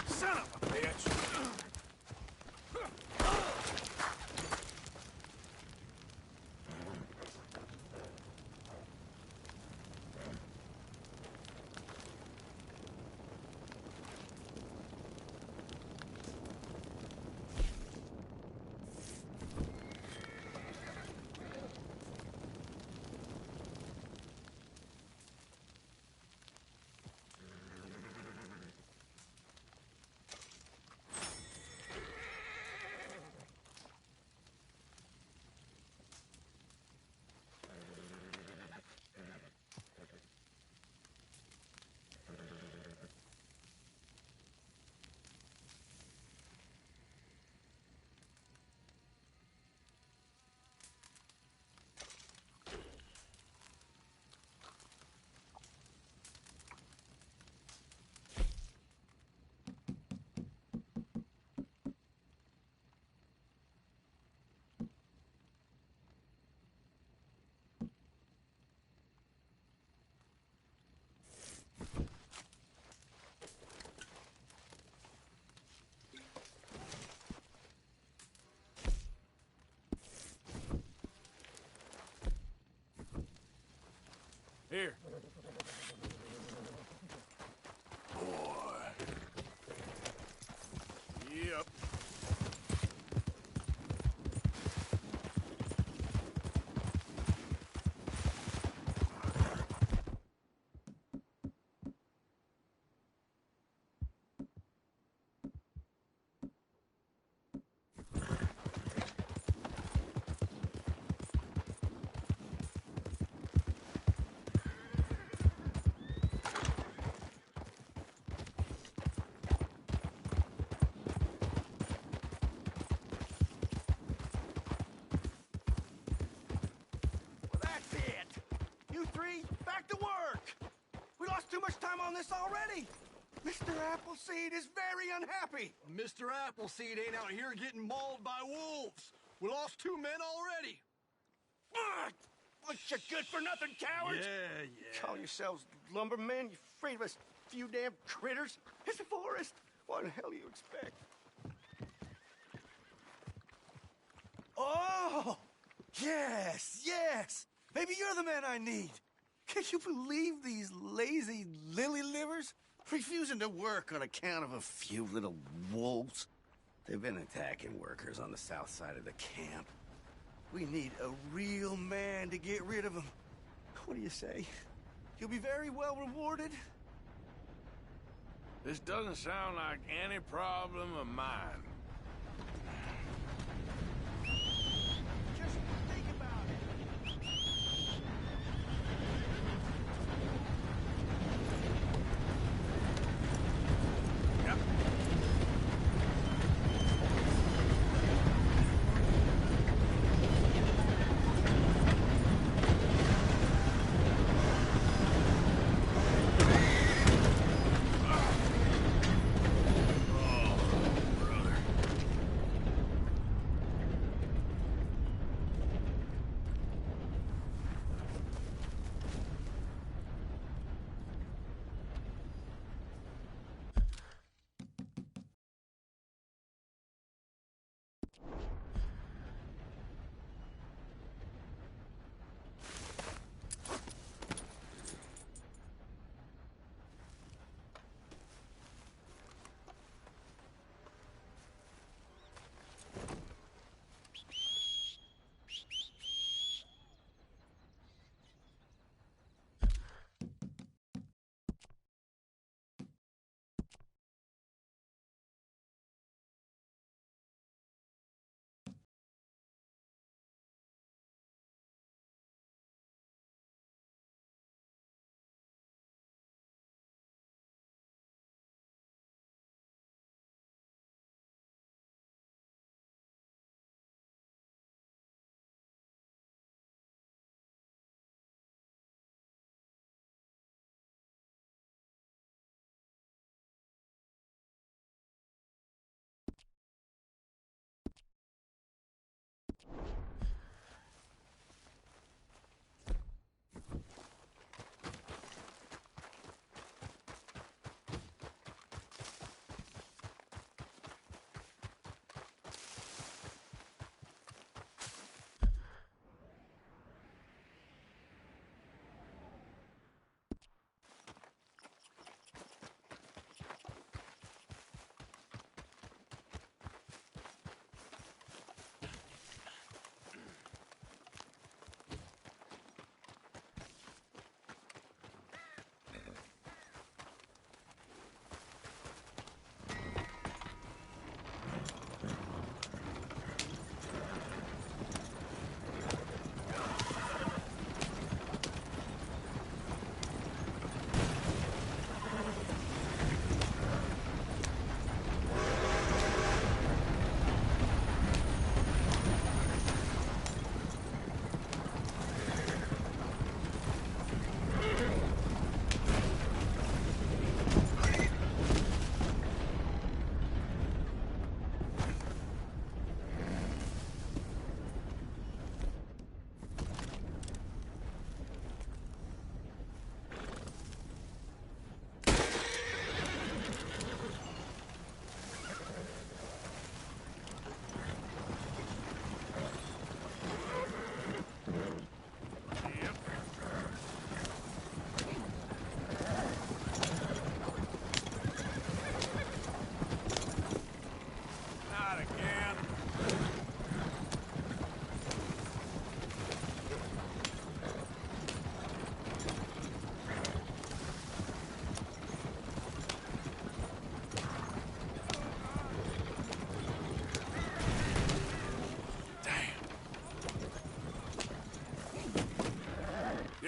Son of a bitch. Here. Boy. Yep. Back to work! We lost too much time on this already! Mr. Appleseed is very unhappy! Mr. Appleseed ain't out here getting mauled by wolves. We lost 2 men already. Bunch of good-for-nothing cowards! Yeah. Call yourselves lumbermen? You afraid of us few damn critters? It's a forest. What the hell do you expect? Oh! Yes! Maybe you're the man I need. Can you believe these lazy lily-livers? Refusing to work on account of a few little wolves. They've been attacking workers on the south side of the camp. We need a real man to get rid of them. What do you say? You'll be very well rewarded. This doesn't sound like any problem of mine. Just think about it. Yep. Oh, brother.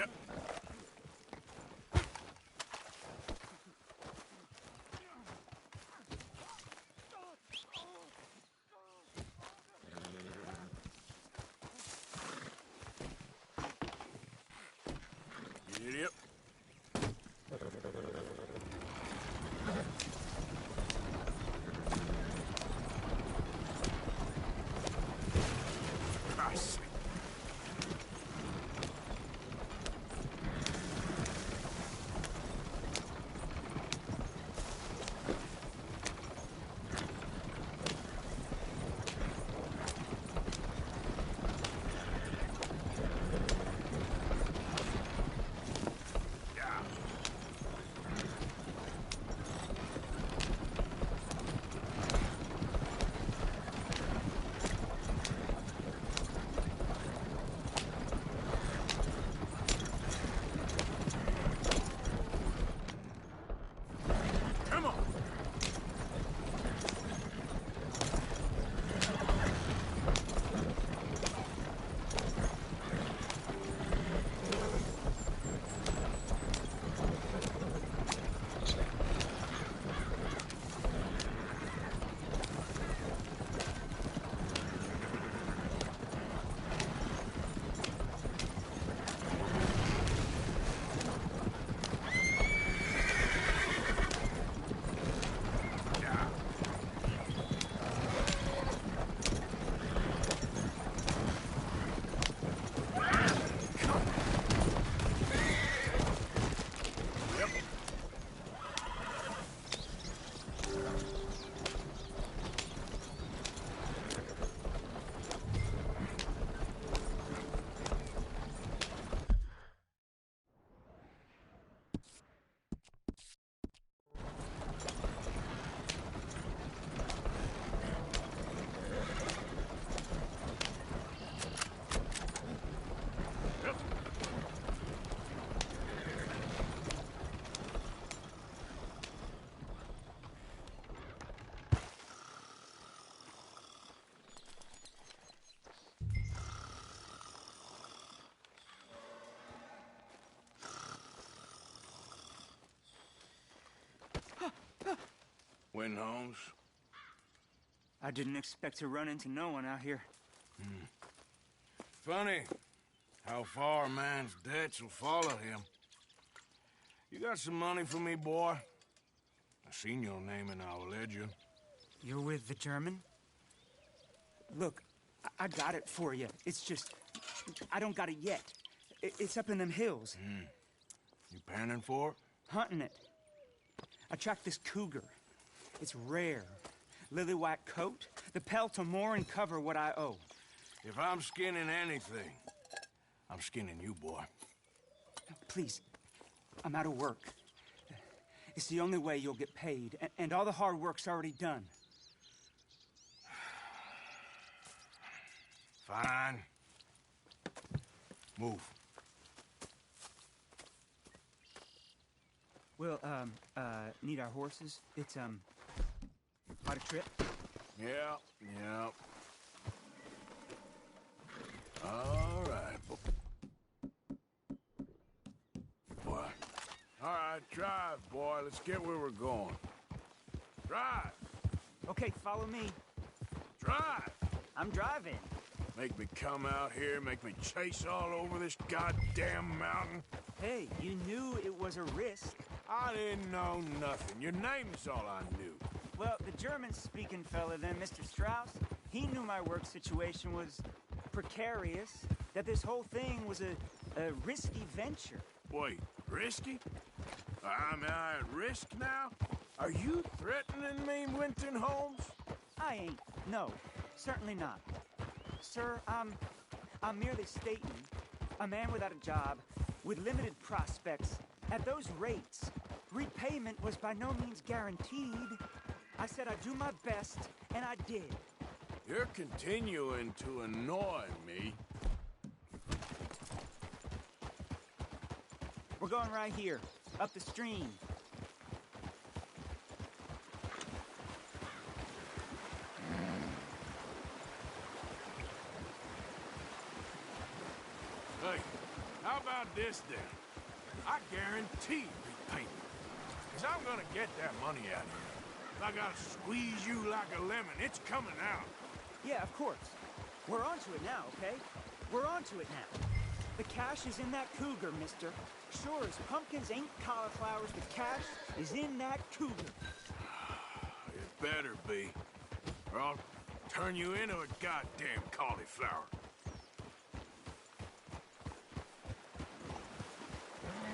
Yep. Idiot. Christ. Come on. Win, Holmes. I didn't expect to run into no one out here. Funny how far a man's debts will follow him. You got some money for me, boy? I seen your name in our ledger. You're with the German? Look, I got it for you. It's just, I don't got it yet. It's up in them hills. You panning for it? Hunting it. I tracked this cougar. It's rare. Lily white coat, the pelt to more and cover what I owe. If I'm skinning anything, I'm skinning you, boy. Please, I'm out of work. It's the only way you'll get paid, and all the hard work's already done. Fine. Move. Well, need our horses? It's, quite a trip. Yeah. All right. Boy. All right, drive, boy. Let's get where we're going. Drive. Okay, follow me. Drive. I'm driving. Make me come out here, make me chase all over this goddamn mountain. Hey, you knew it was a risk. I didn't know nothing. Your name's all I knew. Well, the German-speaking fella then, Mr. Strauss, he knew my work situation was precarious, that this whole thing was a risky venture. Wait, risky? Am I at risk now? Are you threatening me, Winton Holmes? I ain't. No, certainly not. Sir, I'm merely stating, a man without a job, with limited prospects, at those rates, repayment was by no means guaranteed. I said I'd do my best, and I did. You're continuing to annoy me. We're going right here, up the stream. Hey, How about this, then? I guarantee repayment. Because I'm gonna get that money out of you. If I gotta squeeze you like a lemon, it's coming out. Yeah, of course. We're onto it now, okay? We're onto it now. The cash is in that cougar, mister. Sure as pumpkins ain't cauliflowers, the cash is in that cougar. It better be, or I'll turn you into a goddamn cauliflower.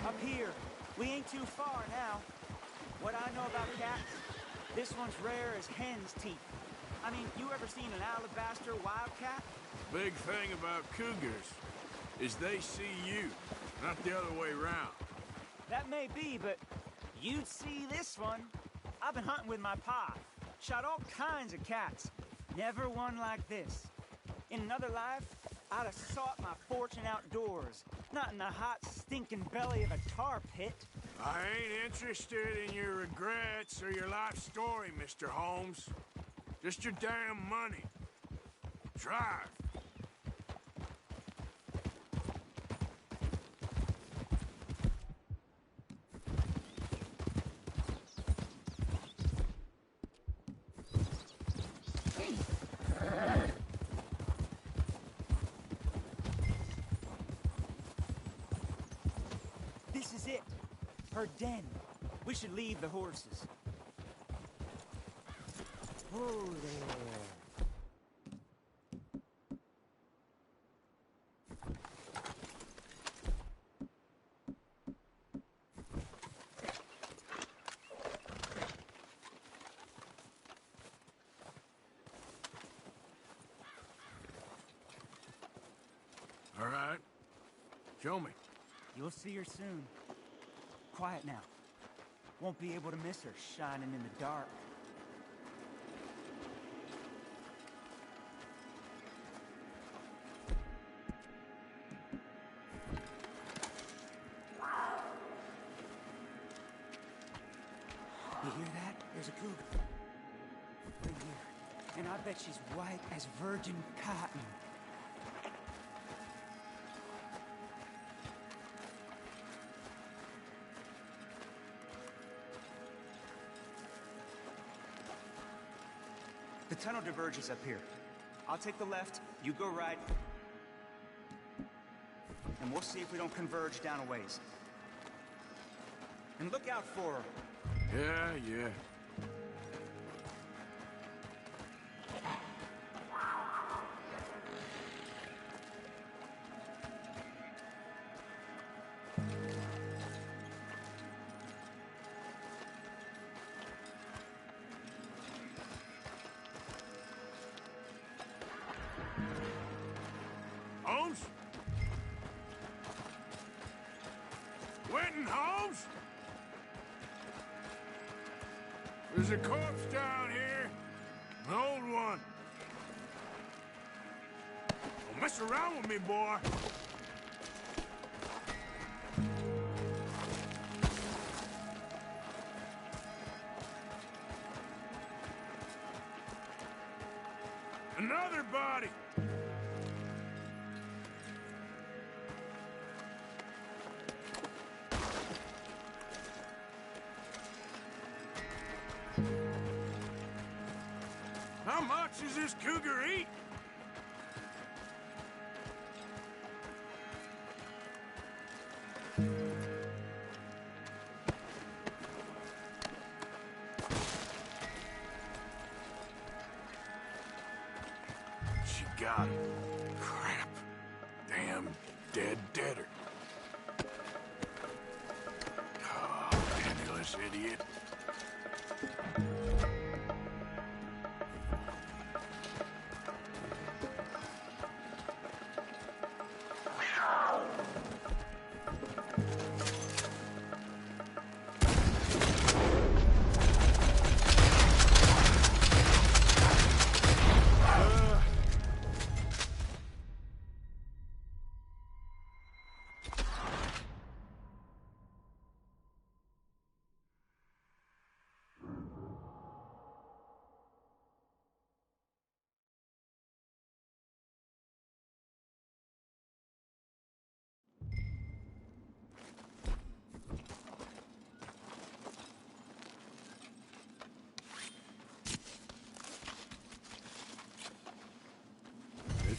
Up here. We ain't too far now. What I know about cats, this one's rare as hen's teeth. I mean, you ever seen an alabaster wildcat? Big thing about cougars is they see you, not the other way around. That may be, but you'd see this one. I've been hunting with my pa. Shot all kinds of cats. Never one like this. In another life, I'd have sought my fortune outdoors, not in the hot, stinking belly of a tar pit. I ain't interested in your regrets or your life story, Mr. Holmes. Just your damn money. Drive. This is it. Her den. We should leave the horses. Whoa there. All right. Show me. You'll see her soon. Quiet now. Won't be able to miss her shining in the dark. You hear that? There's a cougar. Right here. And I bet she's white as virgin cotton. The tunnel diverges up here. I'll take the left, you go right, and we'll see if we don't converge down a ways. And look out for her. Yeah. Holmes? Winton Holmes? There's a corpse down here. An old one. Don't mess around with me, boy. Another body. How much does this cougar eat? She got him. Crap. Damn deader. Oh, penniless idiot.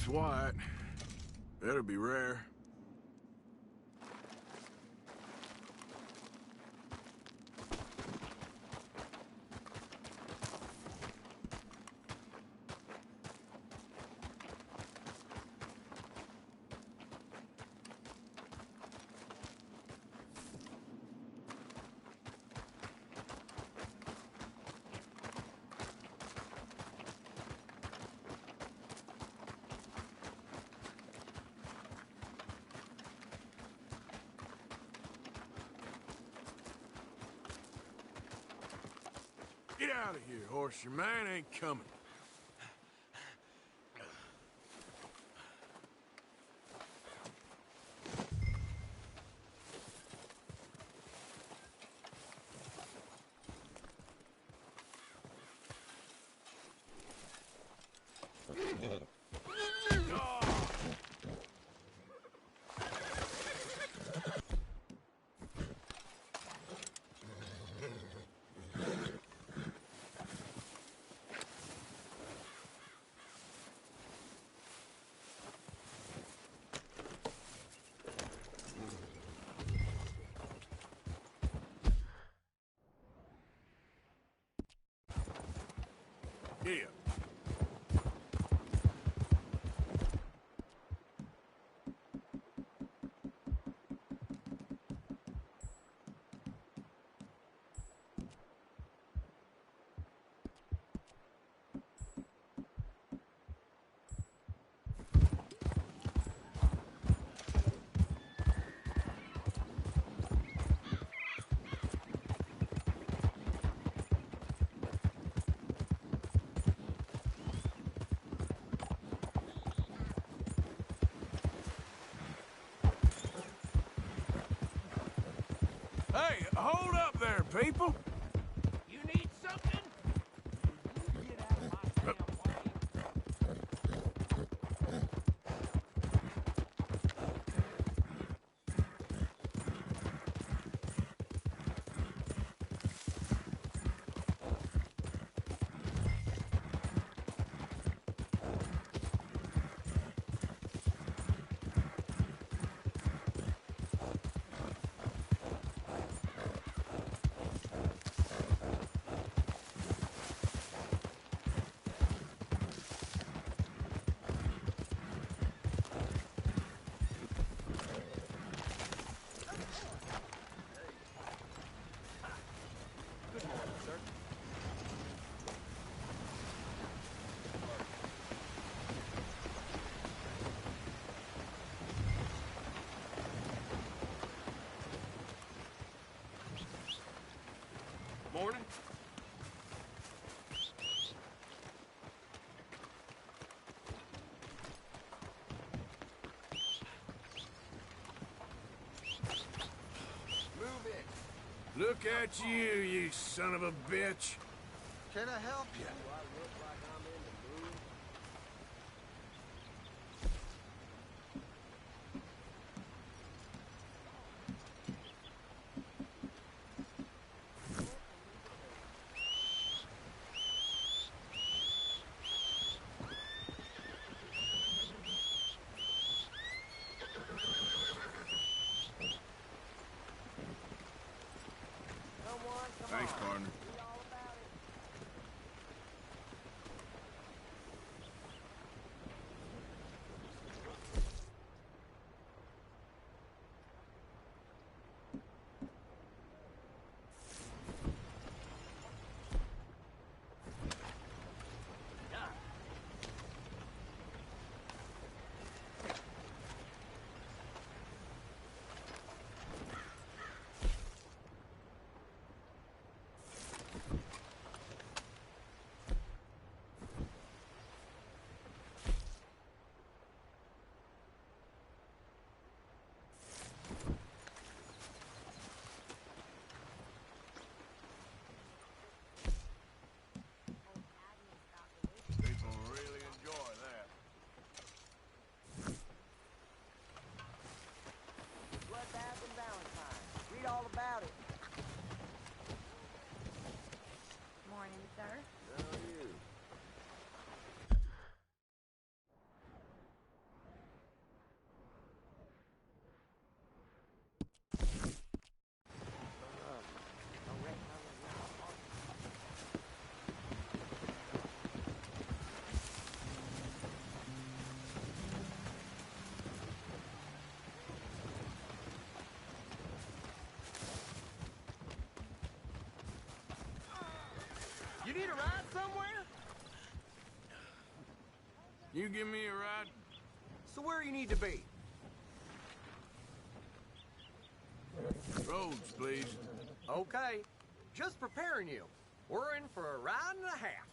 white. Better be rare. Get out of here, horse. Your man ain't coming. Yeah. Hey, hold up there, people. You need something? Get out of my damn Morning. Move it. Look at you, you son of a bitch. Can I help you? Thanks, partner. need a ride somewhere? You give me a ride? So where you need to be? Roads, please. Okay. Just preparing you. We're in for a ride and a half.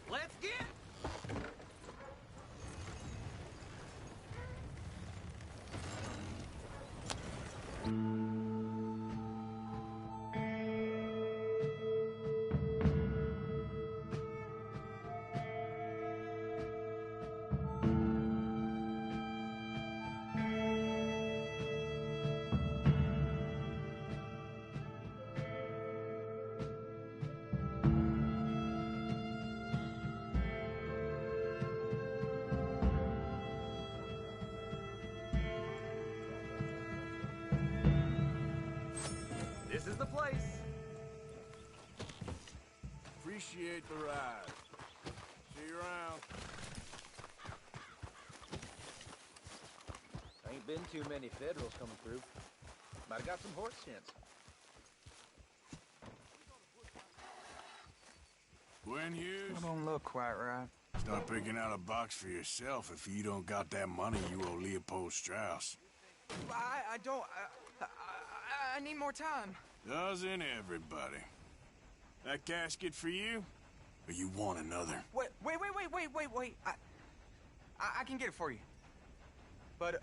Let's get... This is the place. Appreciate the ride. See you around. Ain't been too many Federals coming through. Might have got some horse sense. Gwen Hughes? That don't look quite right. Start picking out a box for yourself if you don't got that money you owe Leopold Strauss. I don't... I need more time. Doesn't everybody? That casket for you? Or you want another? Wait. I can get it for you. But,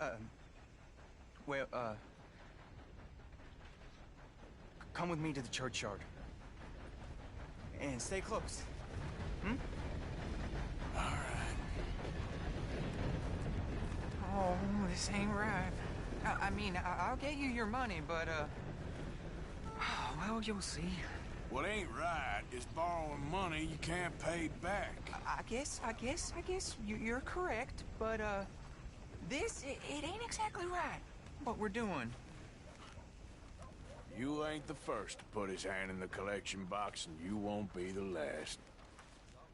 come with me to the churchyard. And stay close. Hmm? All right. Oh, this ain't right. I mean, I'll get you your money, but, well, you'll see. What ain't right is borrowing money you can't pay back. I guess you're correct, but, it ain't exactly right, what we're doing. You ain't the first to put his hand in the collection box, and you won't be the last.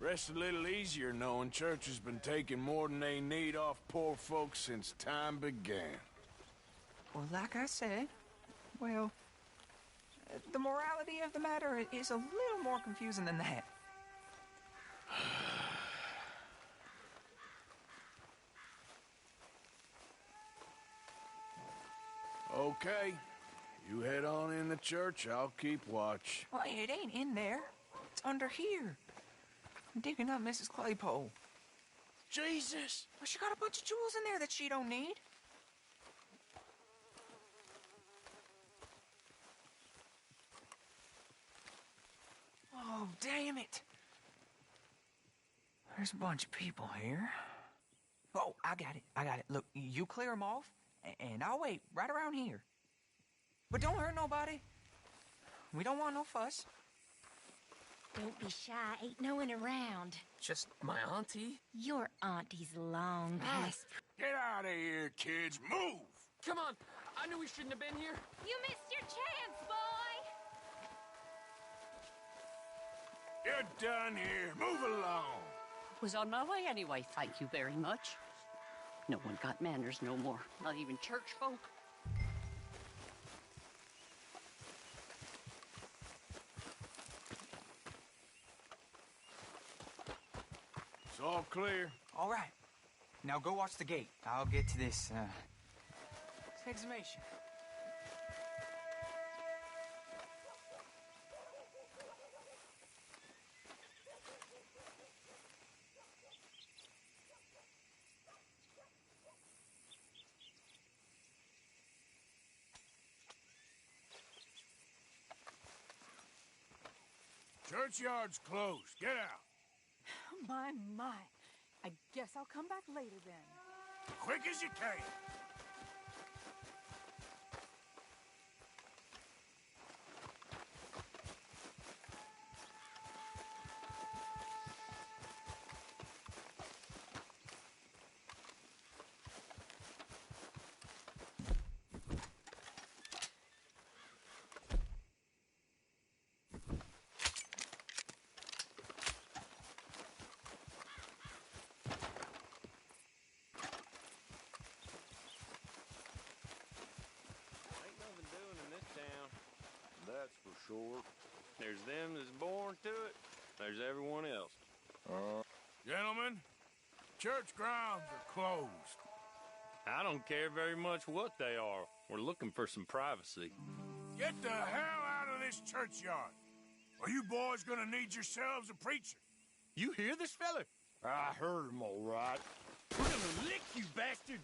Rest a little easier knowing church has been taking more than they need off poor folks since time began. Well, like I said, well, the morality of the matter is a little more confusing than that. Okay. You head on in the church, I'll keep watch. Well, it ain't in there. It's under here. I'm digging up Mrs. Claypole. Jesus! Well, she got a bunch of jewels in there that she don't need. Oh, damn it. There's a bunch of people here. Oh, I got it. Look, you clear them off, and I'll wait right around here. But don't hurt nobody. We don't want no fuss. Don't be shy. Ain't no one around. Just my auntie? Your auntie's long past. Get out of here, kids. Move! Come on. I knew we shouldn't have been here. You missed your chance, boy! You're done here. Move along. Was on my way anyway, thank you very much. No one got manners no more, not even church folk. It's all clear. All right. Now go watch the gate. I'll get to this, exhumation. Churchyard's closed. Get out. My. I guess I'll come back later then. Quick as you can. sure. There's them that's born to it. There's everyone else. Gentlemen, church grounds are closed. I don't care very much what they are. We're looking for some privacy. Get the hell out of this churchyard. Or you boys gonna need yourselves a preacher. You hear this fella? I heard him all right. We're gonna lick you, bastard!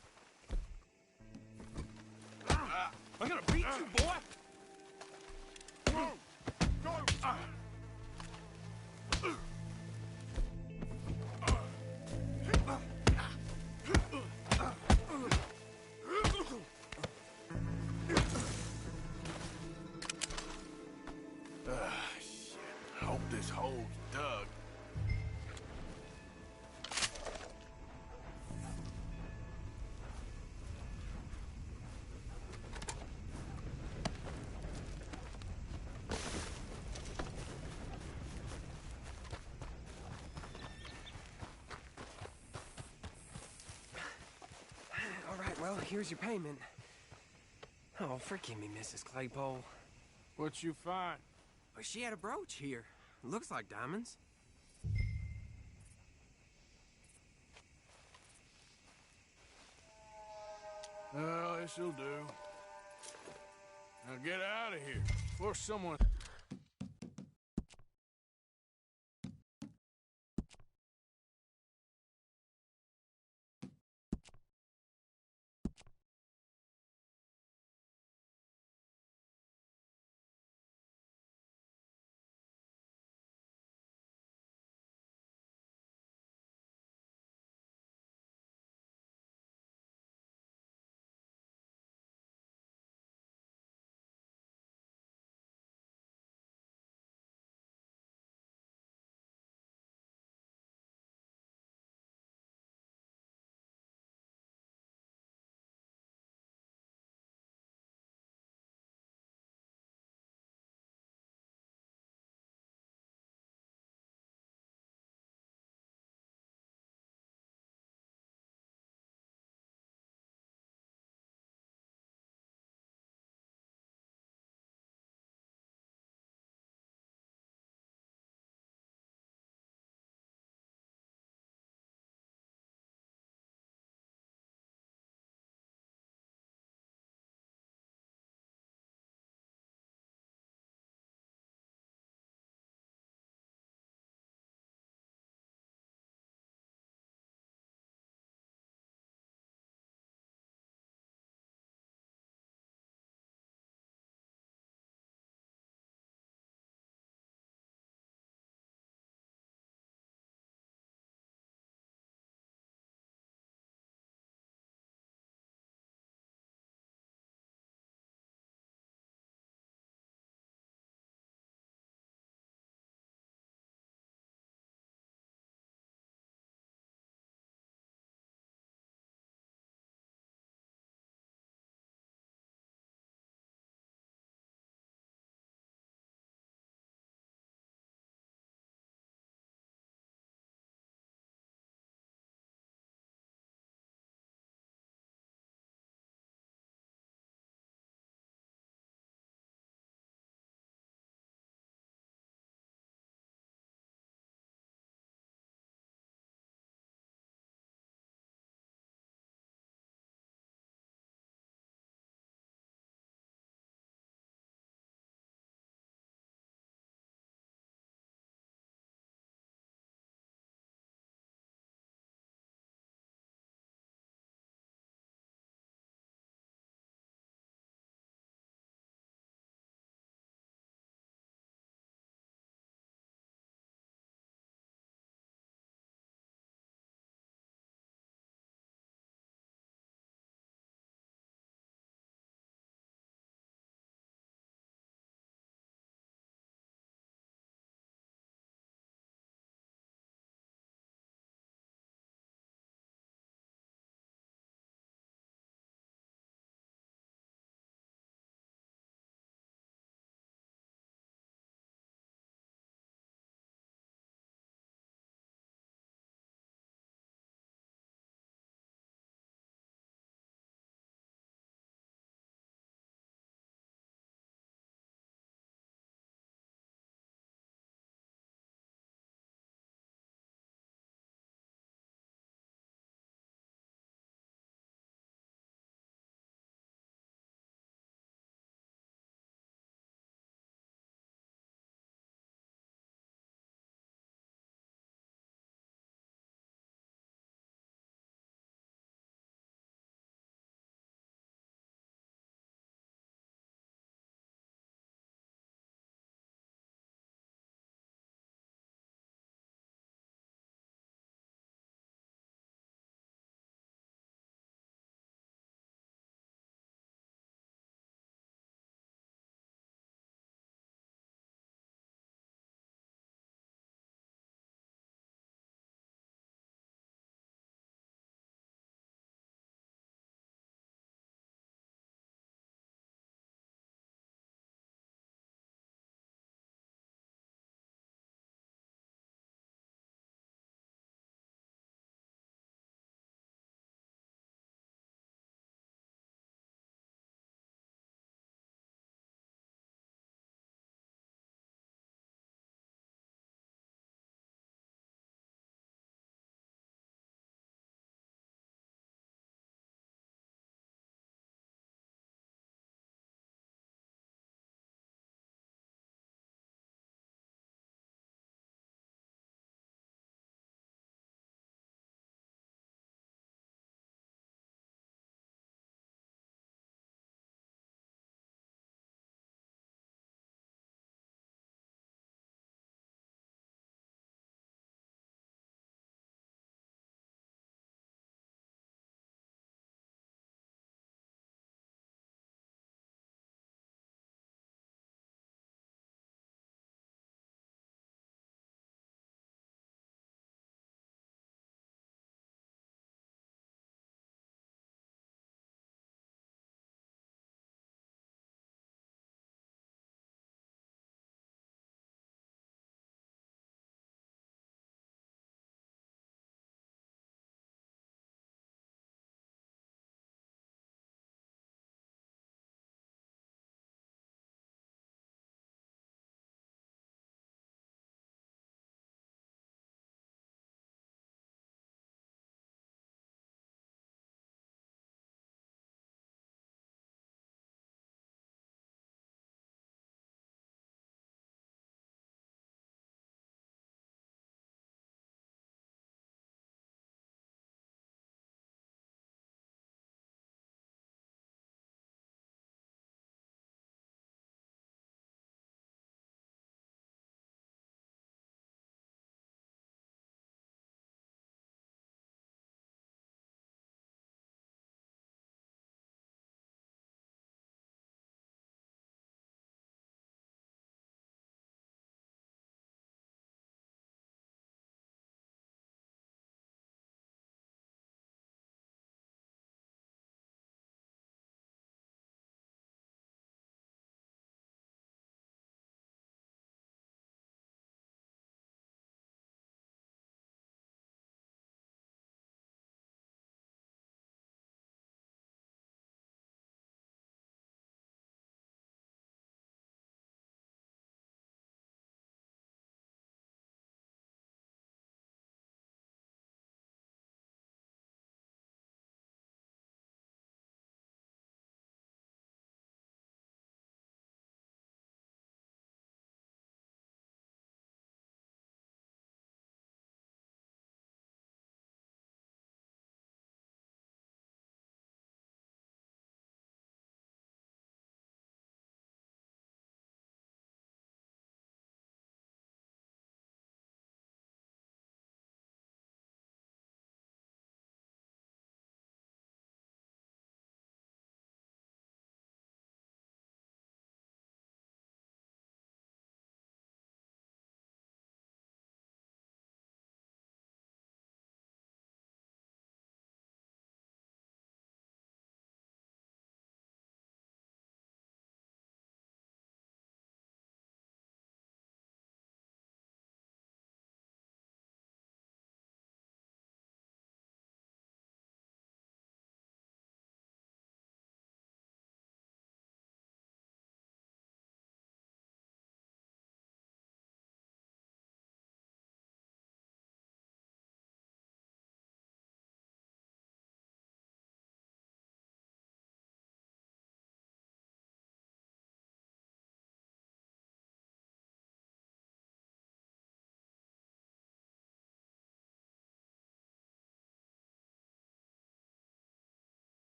I'm gonna beat you, boy! Go! Go! Shit. Hope this hole's dug. All right, well, here's your payment. Oh, forgive me, Mrs. Claypole. What you find? Well, she had a brooch here. Looks like diamonds. Well, this'll do. Now get out of here before someone...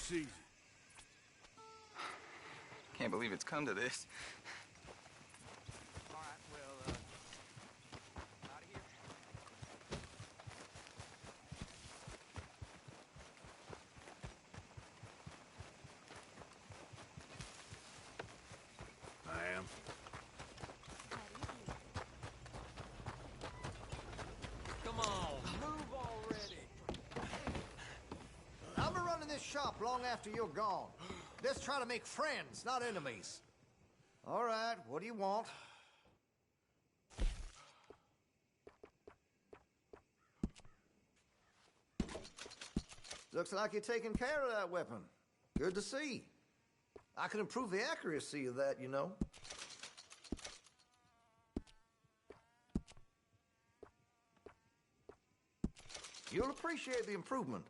Looks easy. Can't believe it's come to this. All right, well, out of here. I am. Come on, move already. I'll be running this shop long after you're gone. Let's try to make friends, not enemies. All right, what do you want? Looks like you're taking care of that weapon. Good to see. I can improve the accuracy of that, you know. You'll appreciate the improvement.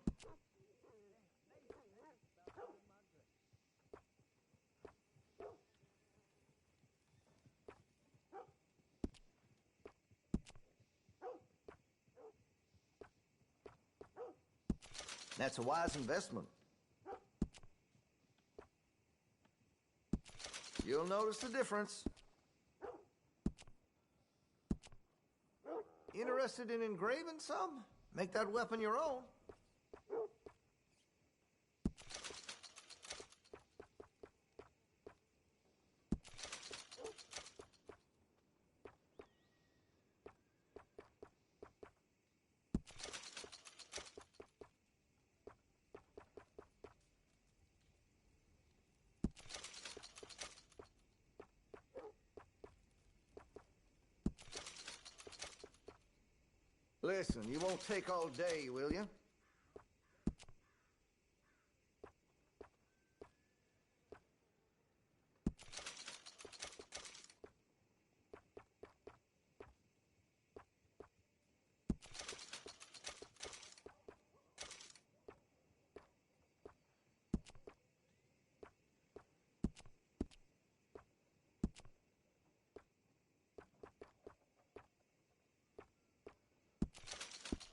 That's a wise investment. You'll notice the difference. Interested in engraving some? Make that weapon your own. Listen, you won't take all day, will you?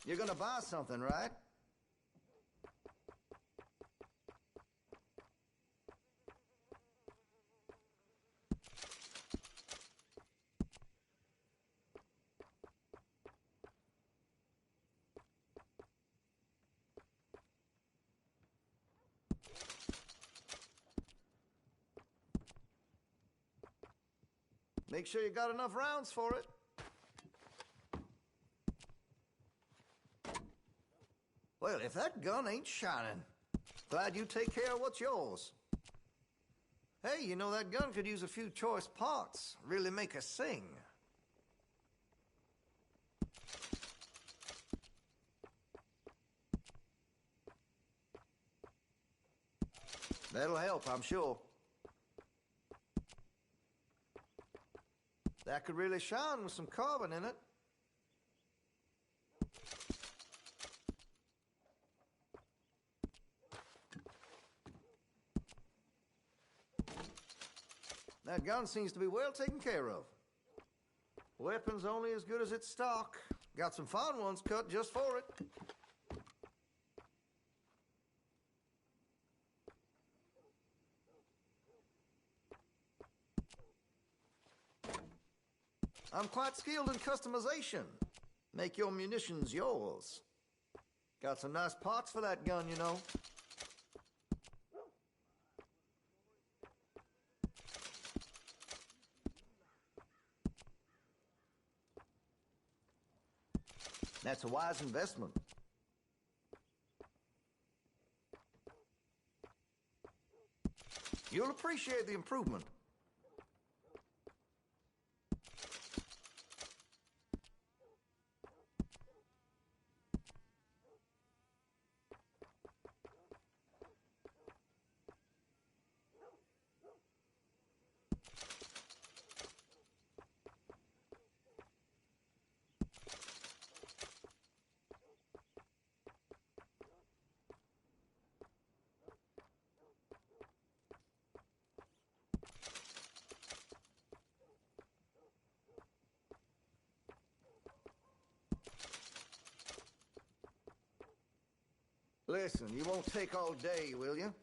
You're gonna buy something, right? Make sure you got enough rounds for it. Well, if that gun ain't shining, glad you take care of what's yours. Hey, you know that gun could use a few choice parts, really make us sing. That'll help, I'm sure. That could really shine with some carbon in it. That gun seems to be well taken care of. Weapon's only as good as its stock. Got some fine ones cut just for it. I'm quite skilled in customization. Make your munitions yours. Got some nice parts for that gun, you know. That's a wise investment. You'll appreciate the improvement. Listen, you won't take all day, will you?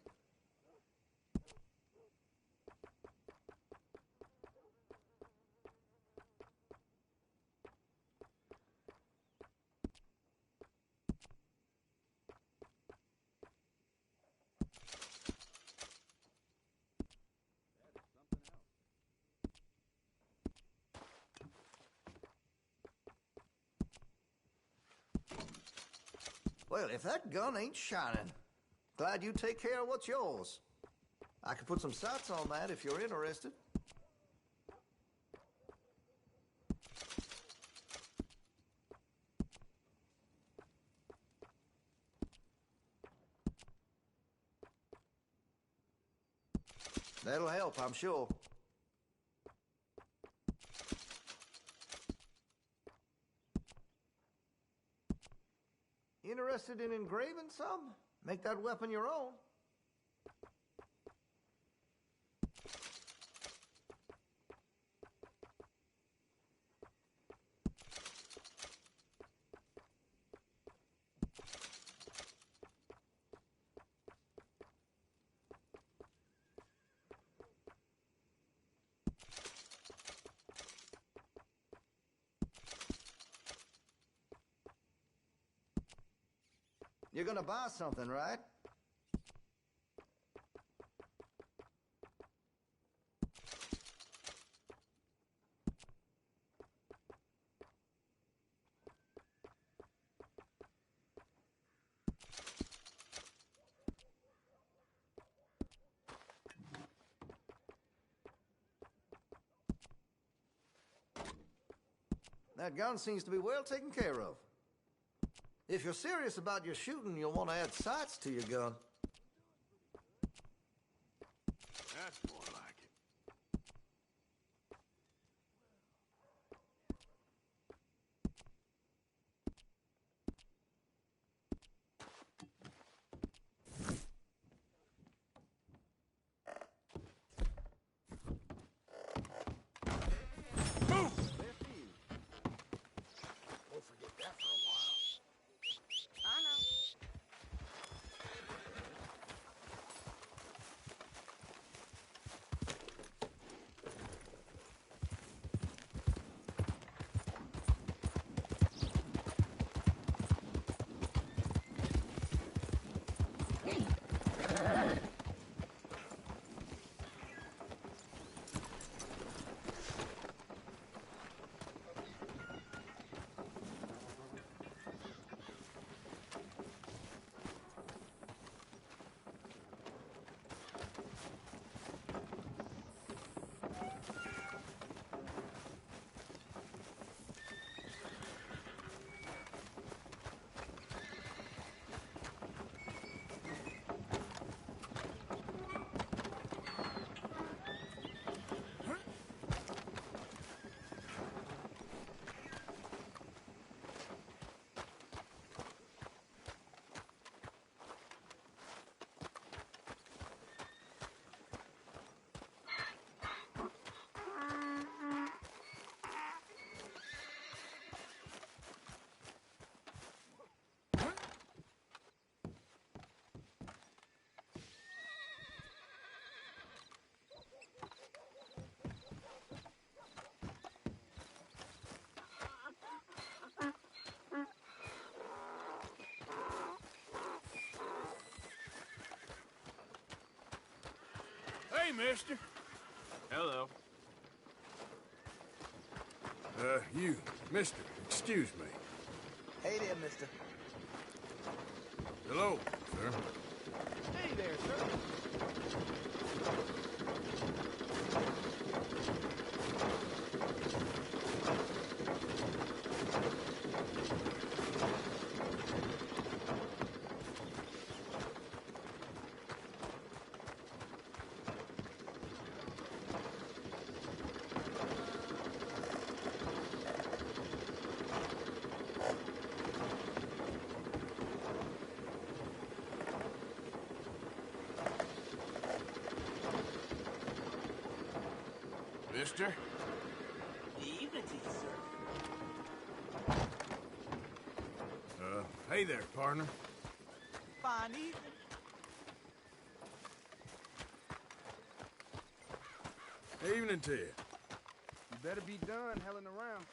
Well, if that gun ain't shining, glad you take care of what's yours. I could put some sights on that if you're interested. That'll help, I'm sure. Interested in engraving some? Make that weapon your own. You're gonna buy something, right? That gun seems to be well taken care of. If you're serious about your shooting, you'll want to add sights to your gun. That's more like it. Move! Won't forget that for a while. I know. Hey, mister. Hello. You, mister, excuse me. Hey there, mister. Hello, sir. Hey there, sir. Mister? Evening to you, sir. Hey there, partner. Fine evening. Evening to you. You better be done helling around.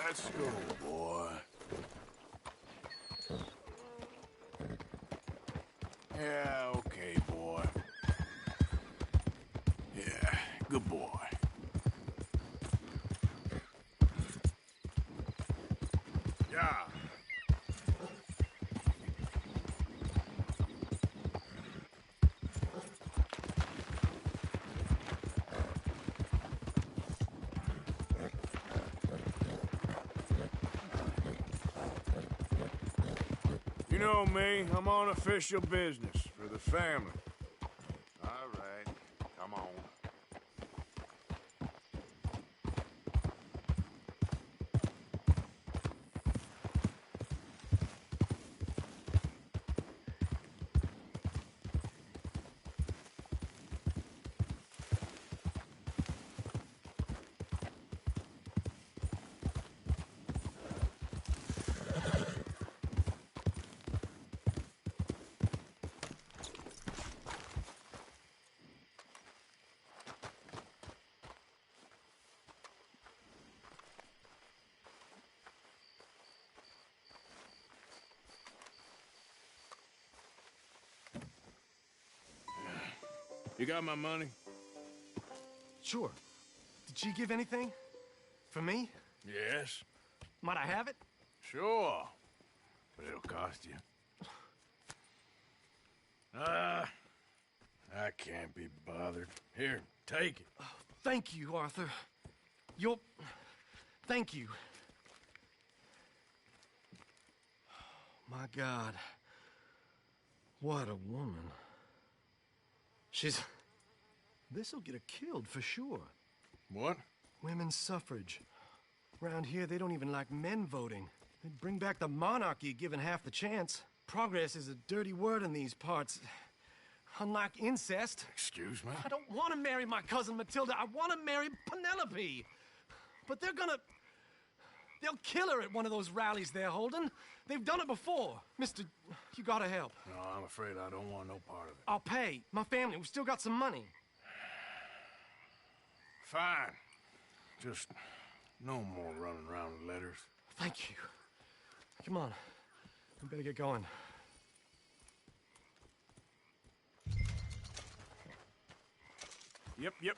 Let's go, boy. Yeah, okay, boy. Good boy. Yeah. You know me, I'm on official business for the family. All right, come on. You got my money? Sure. Did she give anything? For me? Yes. Might I have it? Sure. But it'll cost you. I can't be bothered. Here, take it. Oh, thank you, Arthur. You'll... Thank you. My God. What a woman. She's... This'll get her killed for sure. What? Women's suffrage. Around here, they don't even like men voting. They'd bring back the monarchy given half the chance. Progress is a dirty word in these parts. Unlike incest. Excuse me? I don't want to marry my cousin Matilda. I want to marry Penelope. But they're gonna... They'll kill her at one of those rallies they're holding. They've done it before. Mister, you gotta help. No, I'm afraid I don't want no part of it. I'll pay. My family, we've still got some money. Fine. Just no more running around with letters. Thank you. Come on. We better get going. Yep. Yep.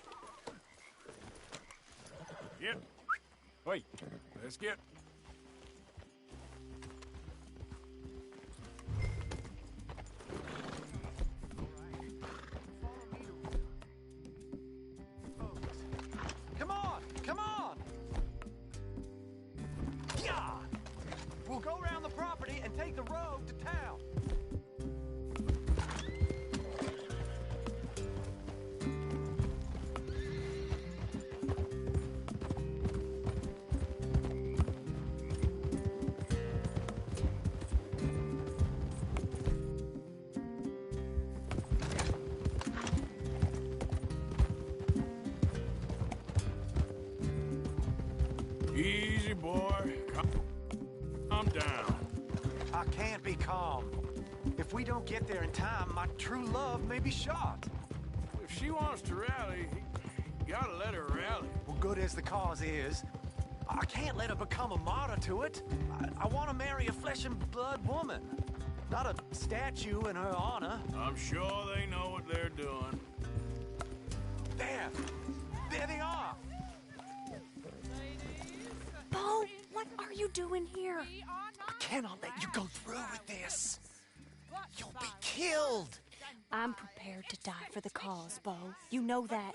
Wait, let's get... Come on! Yeah! We'll go around the property and take the road to town. Easy, boy. Calm down. I can't be calm. If we don't get there in time, my true love may be shot. If she wants to rally, you gotta let her rally. Well, good as the cause is, I can't let her become a martyr to it. I want to marry a flesh and blood woman, not a statue in her honor. I'm sure they know what they're doing. There they are. Bo, what are you doing here? I cannot let you go through with this. You'll be killed. I'm prepared to die for the cause, Bo. You know that.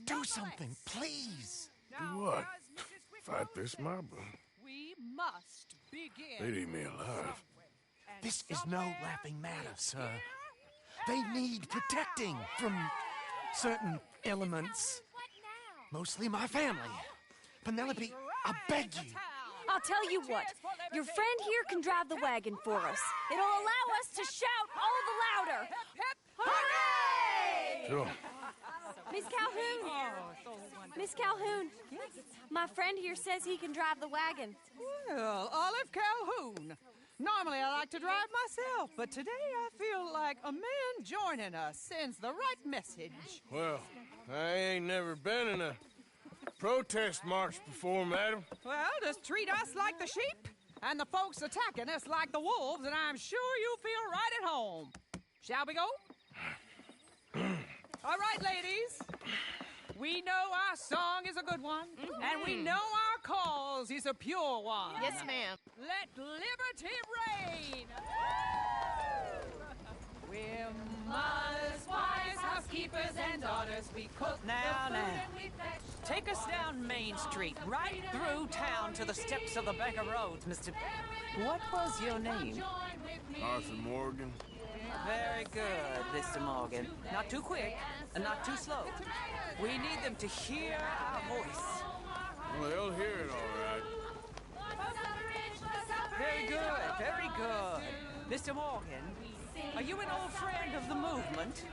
Do something, please. Do what? Fight this mob? We must begin. They'd eat me alive. This is no laughing matter, sir. They need protecting from certain elements. Mostly my family. Penelope, I beg you. I'll tell you what. Your friend here can drive the wagon for us. It'll allow us to shout all the louder. Hooray! Sure. Miss Calhoun. Miss Calhoun. My friend here says he can drive the wagon. Well, Olive Calhoun. Normally I like to drive myself, but today I feel like a man joining us sends the right message. Well, I ain't never been in a protest march before, madam. Well, just treat us like the sheep, and the folks attacking us like the wolves, and I'm sure you'll feel right at home. Shall we go? All right, ladies. We know our song is a good one, and we know our cause is a pure one. Yes, ma'am. Let liberty reign! We're mothers, wives, housekeepers, and daughters. We cook Now, the food and we fetch. Take us down Main Street, right through town to the steps of the Bank of Roads, Mr. What was your name? Arthur Morgan. Very good, Mr. Morgan. Not too quick, and not too slow. We need them to hear our voice. Well, they'll hear it all right. Very good, very good. Mr. Morgan, are you an old friend of the movement?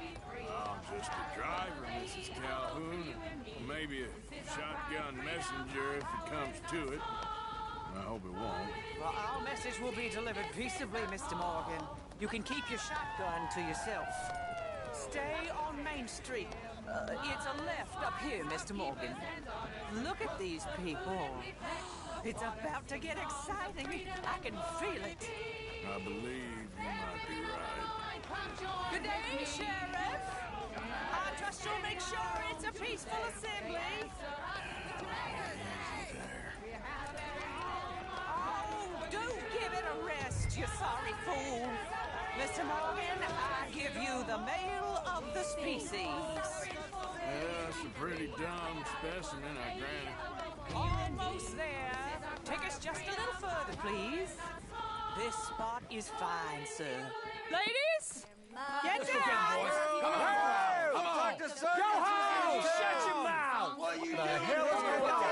I'm just a driver, Mrs. Calhoun. Maybe a shotgun messenger if it comes to it. I hope it won't. Well, our message will be delivered peaceably, Mr. Morgan. You can keep your shotgun to yourself. Stay on Main Street. It's a left up here, Mr. Morgan. Look at these people. It's about to get exciting. I can feel it. I believe you might be right. Good day, Sheriff. I trust you'll make sure it's a peaceful assembly. Oh, do give it a rest, you sorry fool. Mr. Morgan, I give you the male of the species. Yeah, that's a pretty dumb specimen, I grant it. Almost there. Take us just a little further, please. This spot is fine, sir. Ladies, get down! Come on! Go home! Shut your mouth! What are you doing? The hell is going on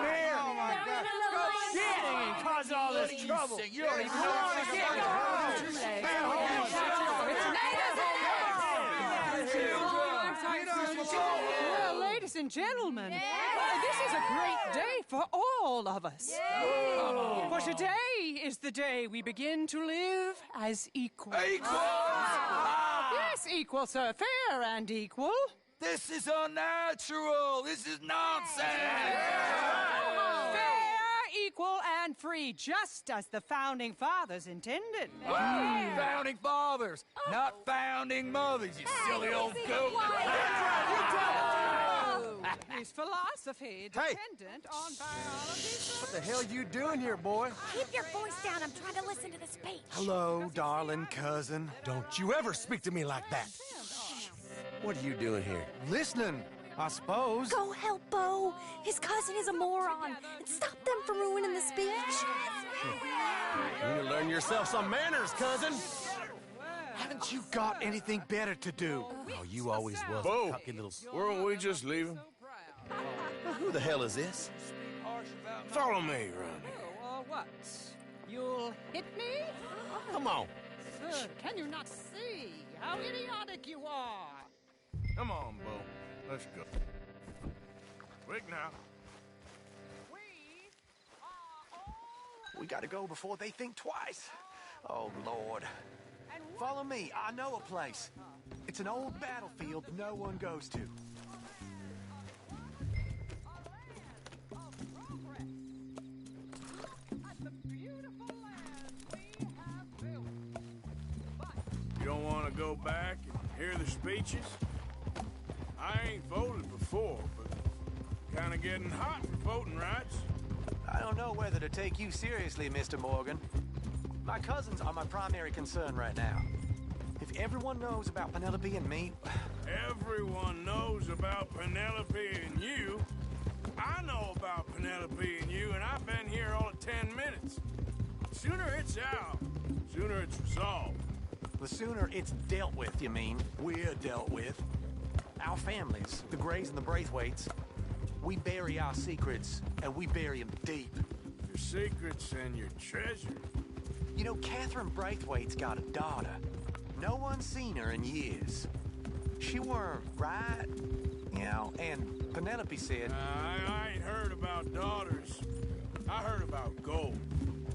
here? Oh, my God. Go shitting and causing all this trouble. You don't even know what's going Well, ladies and gentlemen, this is a great day for all of us. For today is the day we begin to live as equals. Equals? Yes, equal, sir. Fair and equal. This is unnatural. This is nonsense. Fair, equal, and free, just as the Founding Fathers intended. Founding fathers, not founding mothers, you silly old goat. Is philosophy dependent on biology? What the hell you doing here, boy? Keep your voice down. I'm trying to listen to the speech. Hello, darling cousin. Don't you ever speak to me like that. What are you doing here? Listening, I suppose. Go help Bo. His cousin is a moron. And stop them from ruining the speech. You need to learn yourself some manners, cousin. Haven't you got anything better to do? Oh, you always was Bo, a cocky little... weren't we just leaving? Who the hell is this? Follow me around here. What? You'll hit me? Come on. Sir, can you not see how idiotic you are? Come on, Bo. Let's go. Quick now. We gotta go before they think twice. Oh, Lord. Follow me. I know a place. It's an old battlefield no one goes to. You don't want to go back and hear the speeches? I ain't voted before, but kind of getting hot for voting rights. I don't know whether to take you seriously, Mr. Morgan. My cousins are my primary concern right now. If everyone knows about Penelope and me... Everyone knows about Penelope and you. I know about Penelope and you, and I've been here all of 10 minutes. Sooner it's out, sooner it's resolved. The sooner it's dealt with, you mean? We're dealt with. Our families, the Grays and the Braithwaites, we bury our secrets, and we bury them deep. Your secrets and your treasure. You know, Catherine Braithwaite's got a daughter. No one's seen her in years. She weren't right, you know, and Penelope said... I ain't heard about daughters. I heard about gold.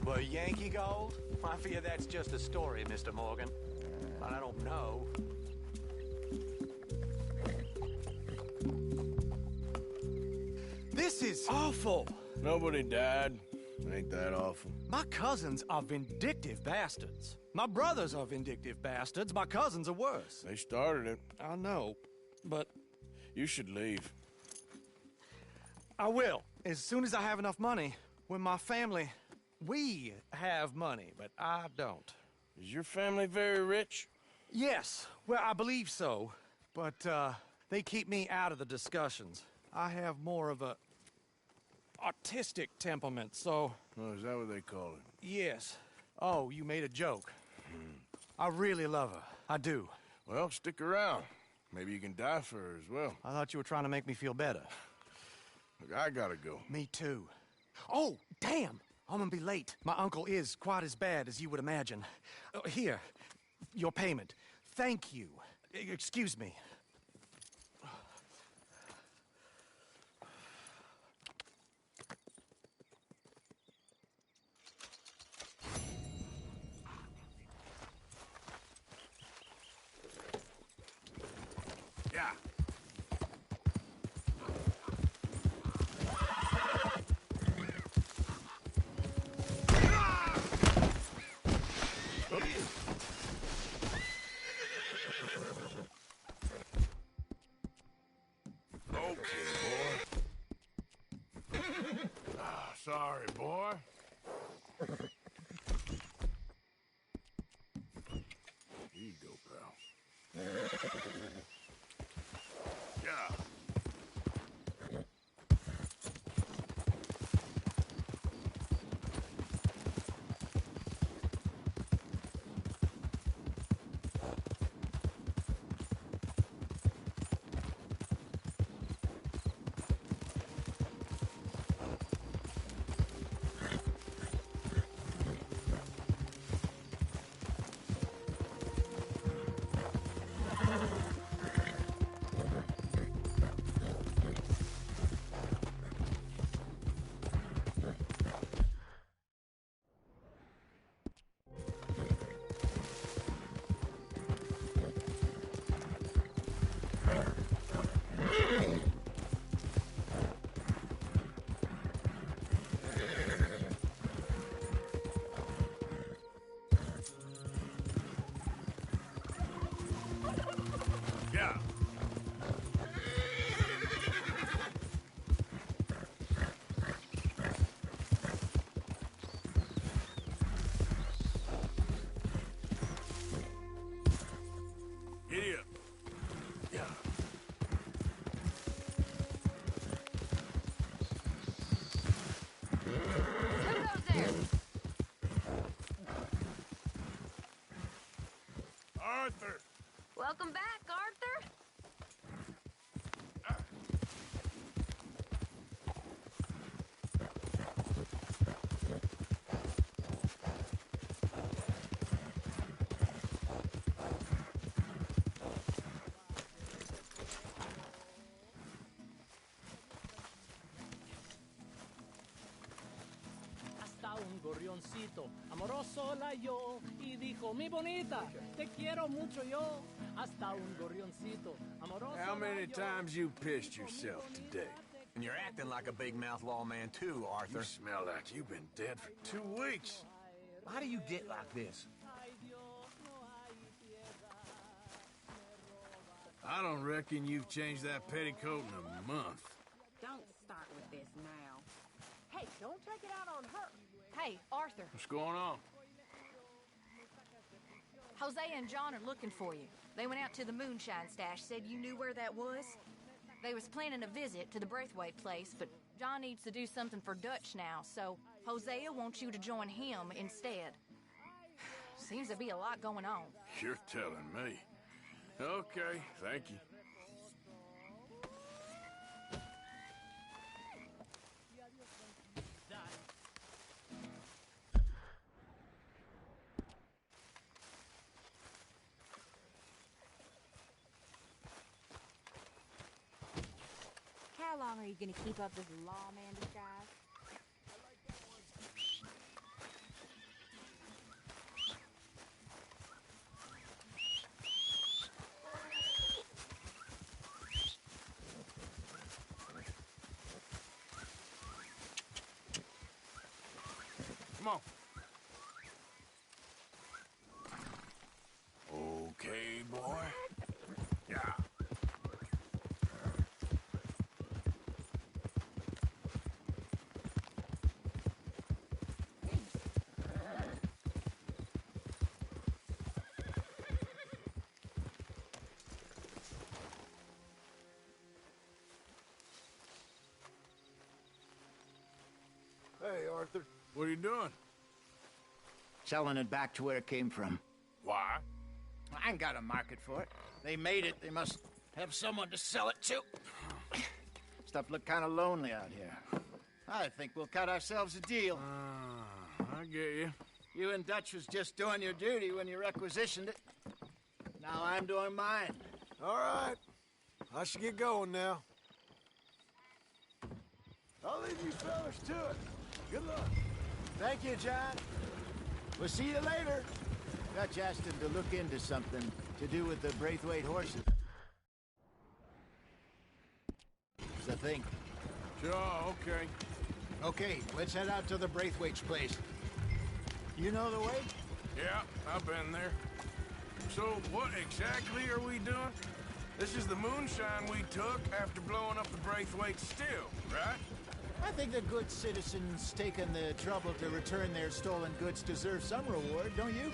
But Yankee gold? I fear that's just a story, Mr. Morgan. But I don't know. This is awful. Nobody died. Ain't that awful? My cousins are vindictive bastards. My brothers are vindictive bastards. My cousins are worse. They started it. I know, but... You should leave. I will. As soon as I have enough money. When my family... We have money, but I don't. Is your family very rich? Yes. Well, I believe so. But, they keep me out of the discussions. I have more of a... artistic temperament, so... Oh, is that what they call it? Yes. Oh, you made a joke. I really love her. I do. Well, stick around. Maybe you can die for her as well. I thought you were trying to make me feel better. Look, I gotta go. Me too. Oh, damn! I'm gonna be late. My uncle is quite as bad as you would imagine. Here, your payment. Thank you. Excuse me. Yeah. Okay, boy. Sorry, boy. Here you go, pal. Yeah. Yeah. Giddy up. Yeah. Who goes there? Arthur! Welcome back, Arthur. Hasta un gorrioncito amoroso la yo y dijo, mi bonita, te quiero mucho yo. Hasta un gorrioncito amoroso. How many times you pissed yourself today? And you're acting like a big mouth lawman too, Arthur. You smell like you've been dead for 2 weeks. How do you get like this? I don't reckon you've changed that petticoat in a month. Don't start with this now. Hey, don't take it out on her. Hey, Arthur. What's going on? Hosea and John are looking for you. They went out to the moonshine stash, said you knew where that was. They was planning a visit to the Braithwaite place, but John needs to do something for Dutch now, so Hosea wants you to join him instead. Seems to be a lot going on. You're telling me. Okay, thank you. How long are you gonna keep up this lawman disguise? Come on. Okay, boy. Yeah. Arthur. What are you doing? Selling it back to where it came from. Why? I ain't got a market for it. They made it. They must have someone to sell it to. Stuff look kind of lonely out here. I think we'll cut ourselves a deal. I get you. You and Dutch was just doing your duty when you requisitioned it. Now I'm doing mine. All right. I should get going now. I'll leave you fellas to it. Good luck. Thank you, John. We'll see you later. Dutch asked him to look into something to do with the Braithwaite horses. It's a thing. Sure, okay. Okay, let's head out to the Braithwaite's place. You know the way? Yeah, I've been there. So what exactly are we doing? This is the moonshine we took after blowing up the Braithwaite still, right? I think the good citizens taking the trouble to return their stolen goods deserve some reward, don't you?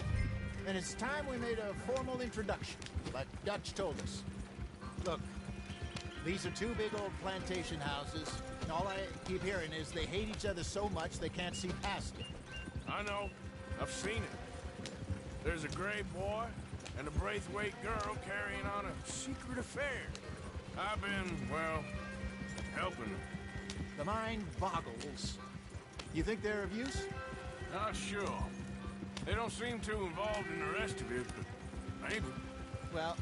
And it's time we made a formal introduction, like Dutch told us. Look, these are two big old plantation houses, and all I keep hearing is they hate each other so much they can't see past it. I know. I've seen it. There's a gray boy and a Braithwaite girl carrying on a secret affair. I've been, well, helping them. The mind boggles. You think they're of use? Not sure. They don't seem too involved in the rest of it, but maybe. Well,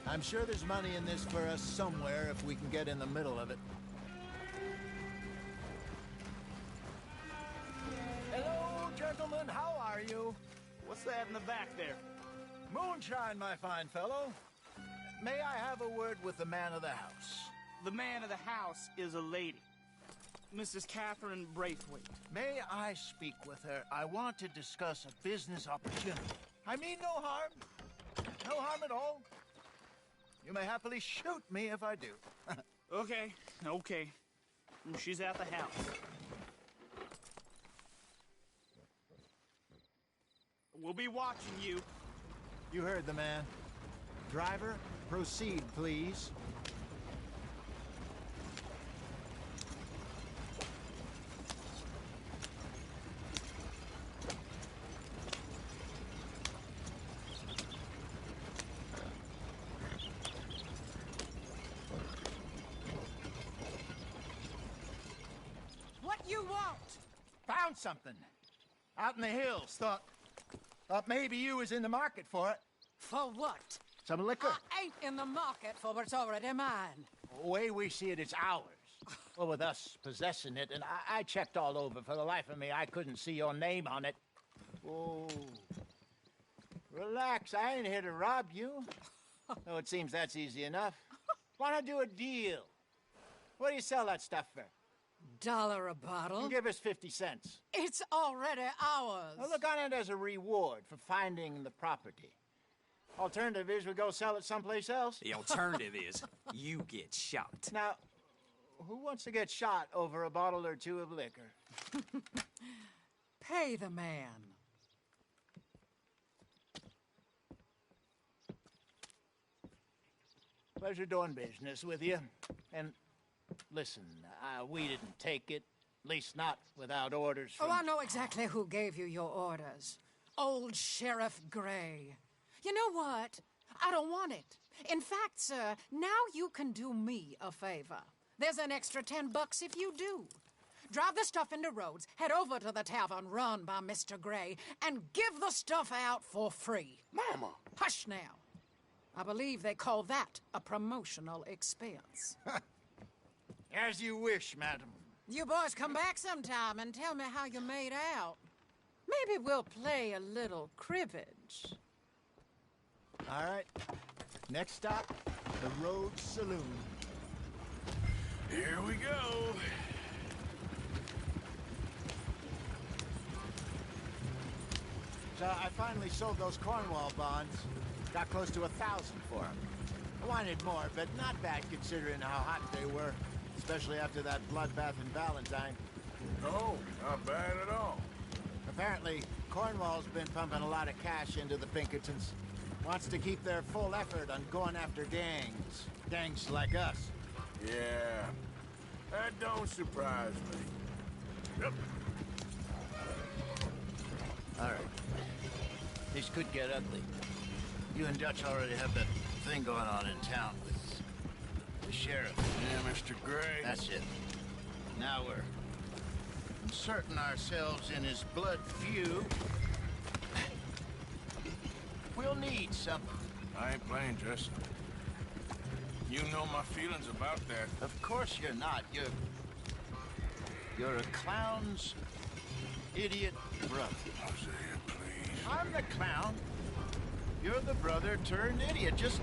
I'm sure there's money in this for us somewhere if we can get in the middle of it. Hello, gentlemen. How are you? What's that in the back there? Moonshine, my fine fellow. May I have a word with the man of the house? The man of the house is a lady. Mrs. Catherine Braithwaite. May I speak with her? I want to discuss a business opportunity. I mean no harm. No harm at all. You may happily shoot me if I do. Okay. She's at the house. We'll be watching you. You heard the man. Driver, proceed, please. What you want? Found something. Out in the hills. Thought maybe you was in the market for it. For what? Some liquor. I ain't in the market for what's already mine. The way we see it, it's ours. Well, with us possessing it, and I checked all over. For the life of me, I couldn't see your name on it. Oh. Relax, I ain't here to rob you. Oh, it seems that's easy enough. Wanna do a deal? What do you sell that stuff for? $1 a bottle? You give us 50 cents. It's already ours. Well, look on it as a reward for finding the property. Alternative is we go sell it someplace else. The alternative is you get shot. Now, who wants to get shot over a bottle or two of liquor? Pay the man. Pleasure doing business with you. And listen, we didn't take it. At least not without orders from... Oh, I know exactly who gave you your orders. Old Sheriff Gray. You know what? I don't want it. In fact, sir, now you can do me a favor. There's an extra $10 if you do. Drive the stuff into Rhodes, head over to the tavern run by Mr. Gray, and give the stuff out for free. Mama! Hush now. I believe they call that a promotional expense. As you wish, madam. You boys come back sometime and tell me how you made out. Maybe we'll play a little cribbage. All right. Next stop, the Rhodes Saloon. Here we go. So I finally sold those Cornwall bonds. Got close to 1,000 for them. I wanted more, but not bad considering how hot they were. Especially after that bloodbath in Valentine. No, not bad at all. Apparently, Cornwall's been pumping a lot of cash into the Pinkertons. Wants to keep their full effort on going after gangs. Gangs like us. Yeah, that don't surprise me. Yep. All right. This could get ugly. You and Dutch already have that thing going on in town with the sheriff. Yeah, Mr. Gray. That's it. Now we're inserting ourselves in his blood feud. We'll need something. I ain't playing, Jesse. You know my feelings about that. Of course you're not. You're a clown's idiot brother. Hosea, please. I'm the clown. You're the brother turned idiot. Just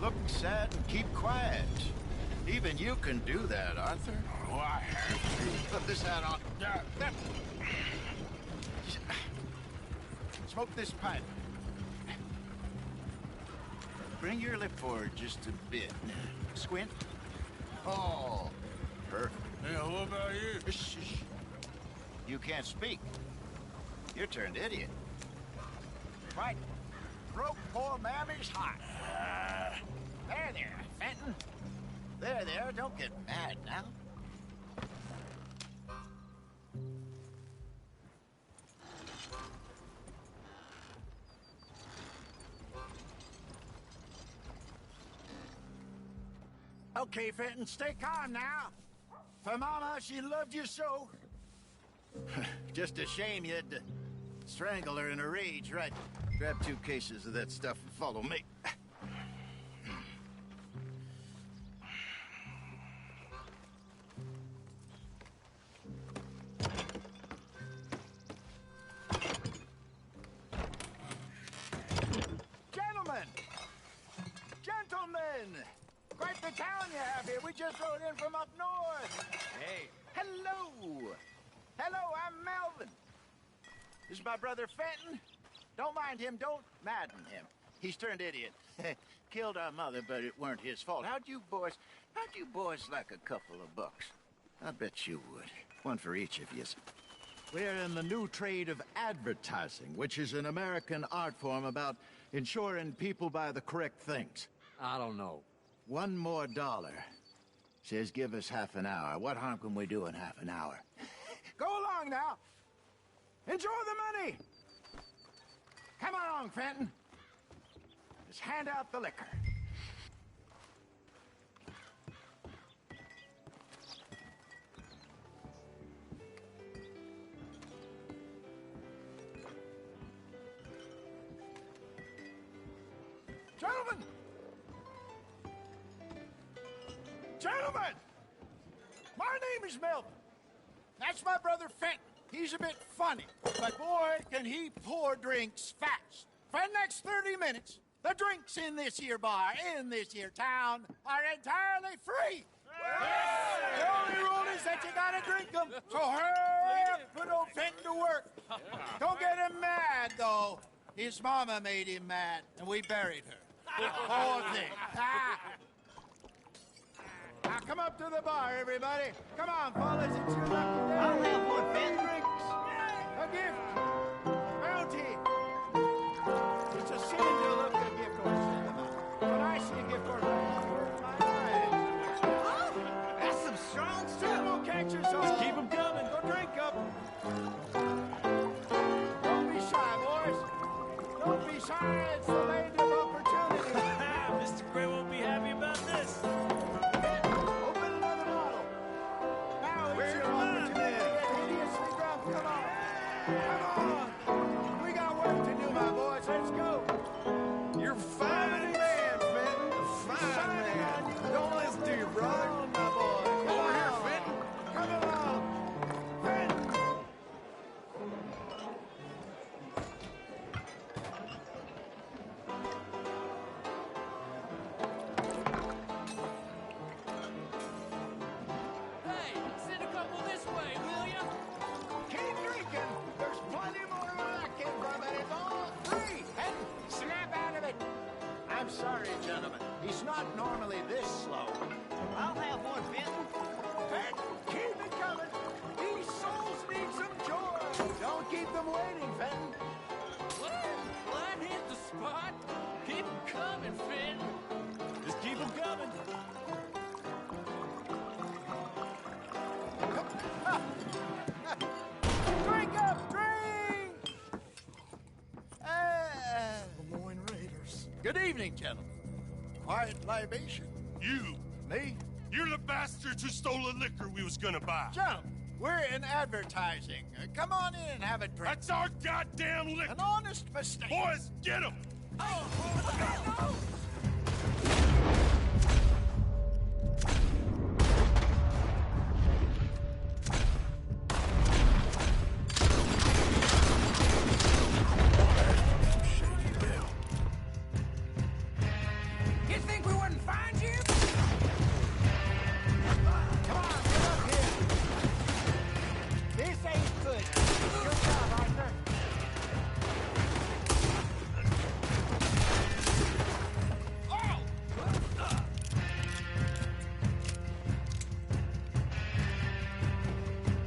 look sad and keep quiet. Even you can do that, Arthur. Oh, I have to. Put this hat on. Smoke this pipe. Bring your lip forward just a bit. Squint. Oh, perfect. Yeah, what about you? Shh. You can't speak. You're turned idiot. Right. Broke poor Mammy's heart. There, Fenton. There, don't get mad now. Okay, Fenton, stay calm now. For Mama, she loved you so. Just a shame you had to strangle her in a rage, right? Grab 2 cases of that stuff and follow me. Gentlemen! Quite the town you have here. We just rode in from up north. Hey. Hello. Hello, I'm Melvin. This is my brother Fenton. Don't mind him. Don't madden him. He's turned idiot. Killed our mother, but it weren't his fault. How'd you boys like a couple of bucks? I bet you would. One for each of you. We're in the new trade of advertising, which is an American art form about ensuring people buy the correct things. I don't know. $1 more. Says give us half an hour. What harm can we do in half an hour? Go along now. Enjoy the money. Come along, Fenton. Just hand out the liquor. Gentlemen! My name is Melvin. That's my brother Fenton. He's a bit funny, but boy, can he pour drinks fast. For the next 30 minutes, the drinks in this here bar, in this here town, are entirely free. Yeah. The only rule is that you gotta drink them. So hurry up, put old Fenton to work. Don't get him mad, though. His mama made him mad, and we buried her. Poor thing. Now come up to the bar, everybody. Come on, fellas, it's your lucky day. I'll have one, Ben. Drinks. A gift. Bounty. It's a sin to look a gift horse in the mouth. When I see a gift horse, my eyes. Oh, that's some strong stuff. Don't catch yourself. Just keep them coming. Go drink up. Don't be shy, boys. Don't be shy. It's the land of opportunity. Mr. Gray won't be happy about this. We got work to do, my boys. Let's go. You're fine man, Fenton. Fine man. Don't listen to your brother. Come on, my boy. Over here, Fenton. Come along. Fenton. Hey, send a couple this way, will ya? Keep drinking. There's plenty more where that came from, and it's all free. And snap out of it. I'm sorry, gentlemen. He's not normally this slow. I'll have one, Fenton. Keep it coming. These souls need some joy. Don't keep them waiting, Fenton. Well, that hit the spot. Keep 'em coming, Finn. Just keep 'em coming. Drink up, drink! Good evening, gentlemen. Quiet libation? You. Me? You're the bastards who stole the liquor we was gonna buy. Gentlemen, we're in advertising. Come on in and have a drink. That's our goddamn liquor. An honest mistake. Boys, get him! You think we wouldn't find you? Come on, get up here. This ain't good. Good job, Arthur.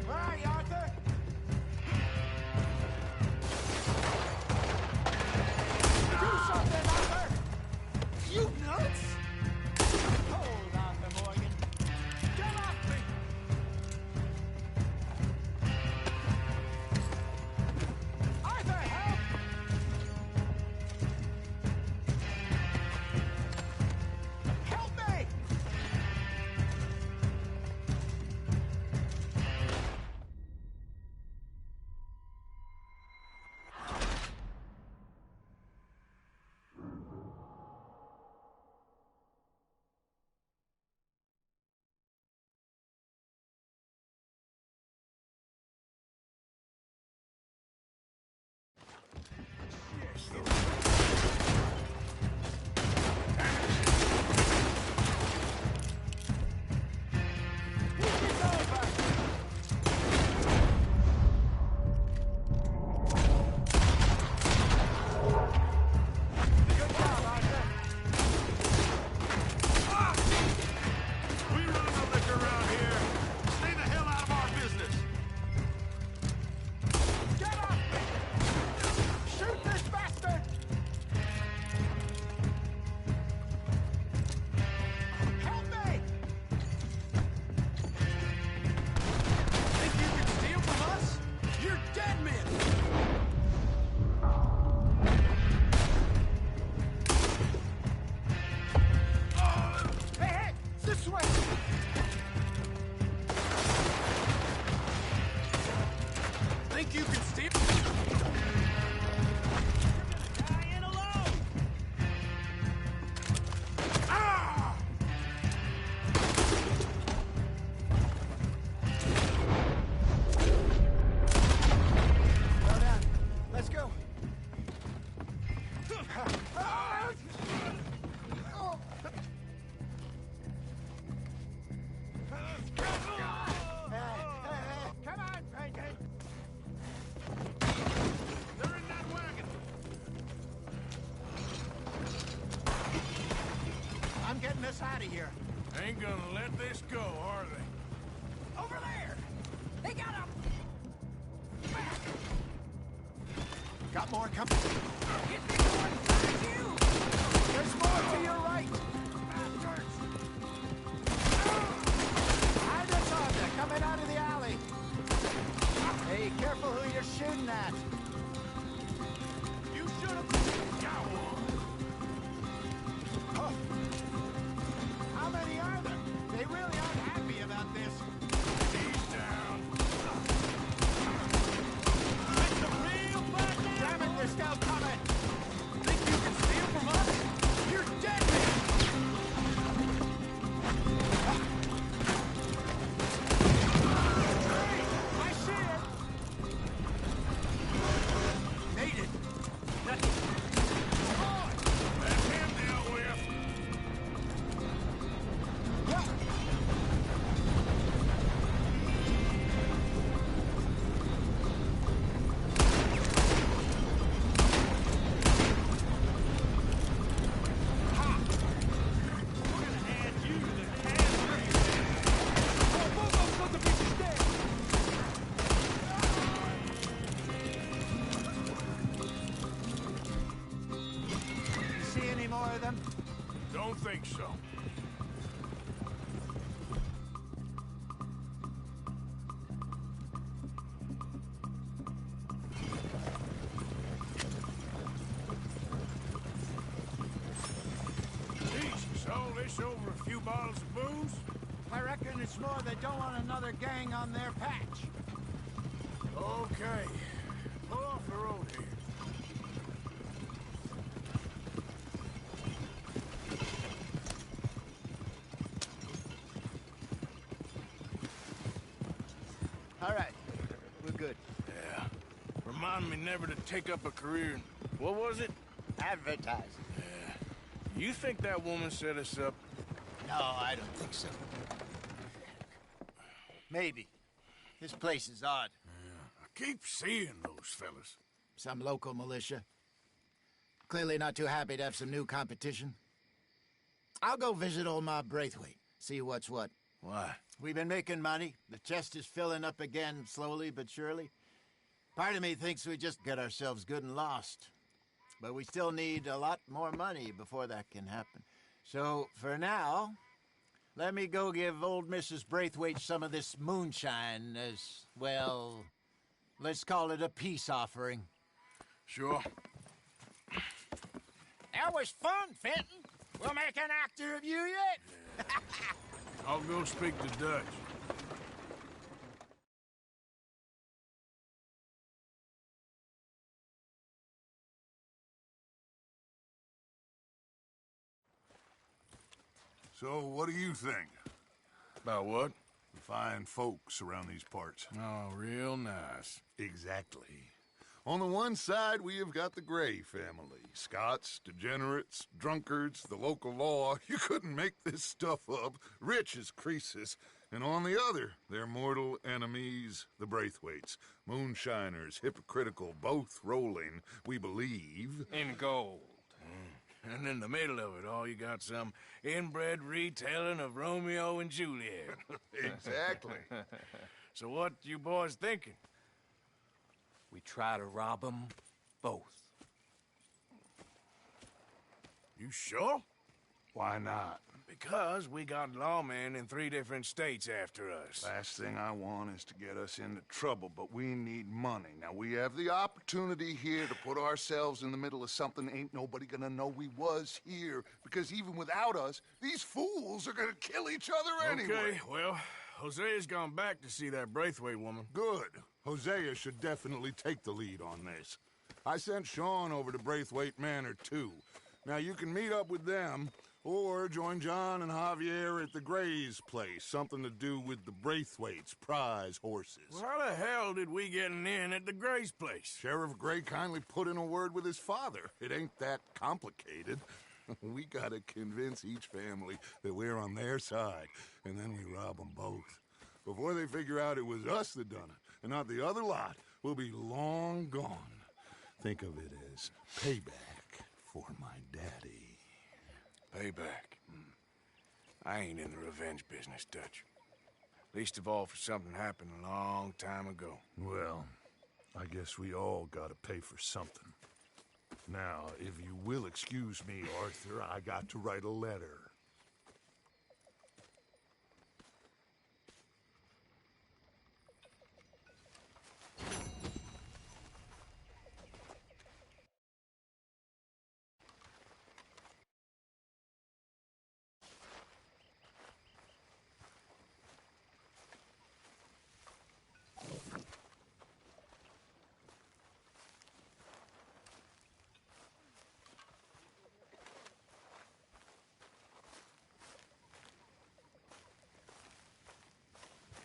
Where are you, Arthur? Do something, Arthur! You nuts? Hold, Arthur Morgan. Get off me! Arthur, help! Help me! We run the liquor around here. Stay the hell out of our business. Get off me! Shoot this bastard! Help me! Think you can steal from us? You're dead men! Hey, hey! This way! Think you can steal? Dying alone! Ah! Slow down. Let's go. Come on, Frankie. They're in that wagon. I'm getting us out of here. Ain't gonna let this go, are they? Over there! They got him! Got more coming. You think we wouldn't find you? There's more to your right. Bastards! Behind us, Arthur, coming out of the alley. Hey, careful who you're shooting at. You should have got one. Oh. How many are there? They really aren't happy about this. He's down. It's a real bad man. Damn it, they're still coming. Think you can steal from us? You're dead men! I see it. Made it! That's him dealt with. You see any more of them? Don't think so. this over a few bottles of booze? I reckon it's more they don't want another gang on their patch. Okay. Pull off the road here. All right. We're good. Yeah. Remind me never to take up a career in... What was it? Advertising. Yeah. You think that woman set us up? No, I don't think so. Maybe. This place is odd. Yeah. I keep seeing those fellas. Some local militia. Clearly not too happy to have some new competition. I'll go visit old Ma Braithwaite, see what's what. Why? We've been making money. The chest is filling up again, slowly but surely. Part of me thinks we just get ourselves good and lost. But we still need a lot more money before that can happen. So, for now, let me go give old Mrs. Braithwaite some of this moonshine as, well, let's call it a peace offering. Sure. That was fun, Fenton. We'll make an actor of you yet. I'll go speak to Dutch. So, what do you think? About what? The fine folks around these parts. Oh, real nice. Exactly. On the one side, we have got the Gray family. Scots, degenerates, drunkards, the local law. You couldn't make this stuff up. Rich as Croesus. And on the other, their mortal enemies, the Braithwaites. Moonshiners, hypocritical, both rolling, we believe. In gold. And in the middle of it all, you got some inbred retelling of Romeo and Juliet. Exactly. So what you boys thinking? We try to rob them both. You sure? Why not? Because we got lawmen in 3 different states after us. Last thing I want is to get us into trouble, but we need money. Now, we have the opportunity here to put ourselves in the middle of something ain't nobody gonna know we was here, because even without us, these fools are gonna kill each other anyway. Okay, well, Hosea's gone back to see that Braithwaite woman. Good. Hosea should definitely take the lead on this. I sent Sean over to Braithwaite Manor, too. Now, you can meet up with them, or join John and Javier at the Gray's place. Something to do with the Braithwaites' prize horses. Well, how the hell did we get in at the Gray's place? Sheriff Gray kindly put in a word with his father. It ain't that complicated. We gotta convince each family that we're on their side, and then we rob them both. Before they figure out it was us that done it, and not the other lot, we'll be long gone. Think of it as payback for my daddy. Payback. I ain't in the revenge business, Dutch. Least of all for something happened a long time ago. Well, I guess we all gotta pay for something. Now, if you will excuse me, Arthur, I got to write a letter.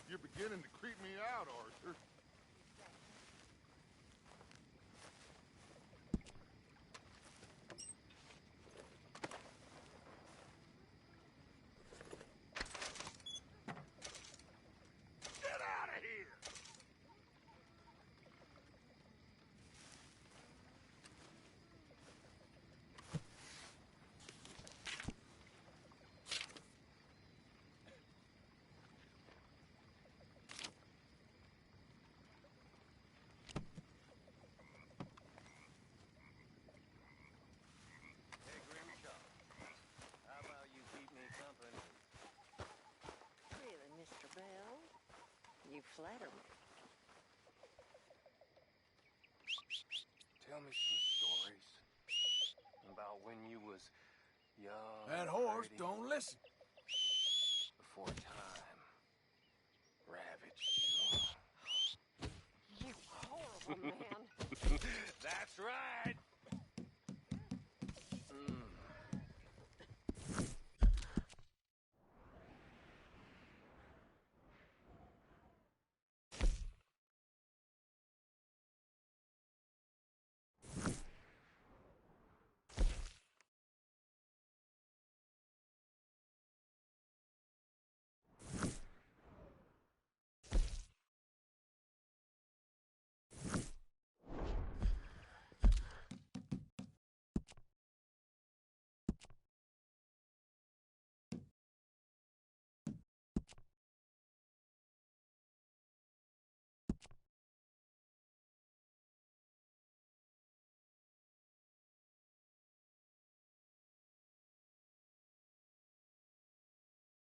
You're beginning to creep me out, Arthur. Get out of here! Really, Mr. Bell? You flatter me. Tell me some stories about when you was Young, That horse pretty, don't listen. before time ravaged you. You horrible man. That's right.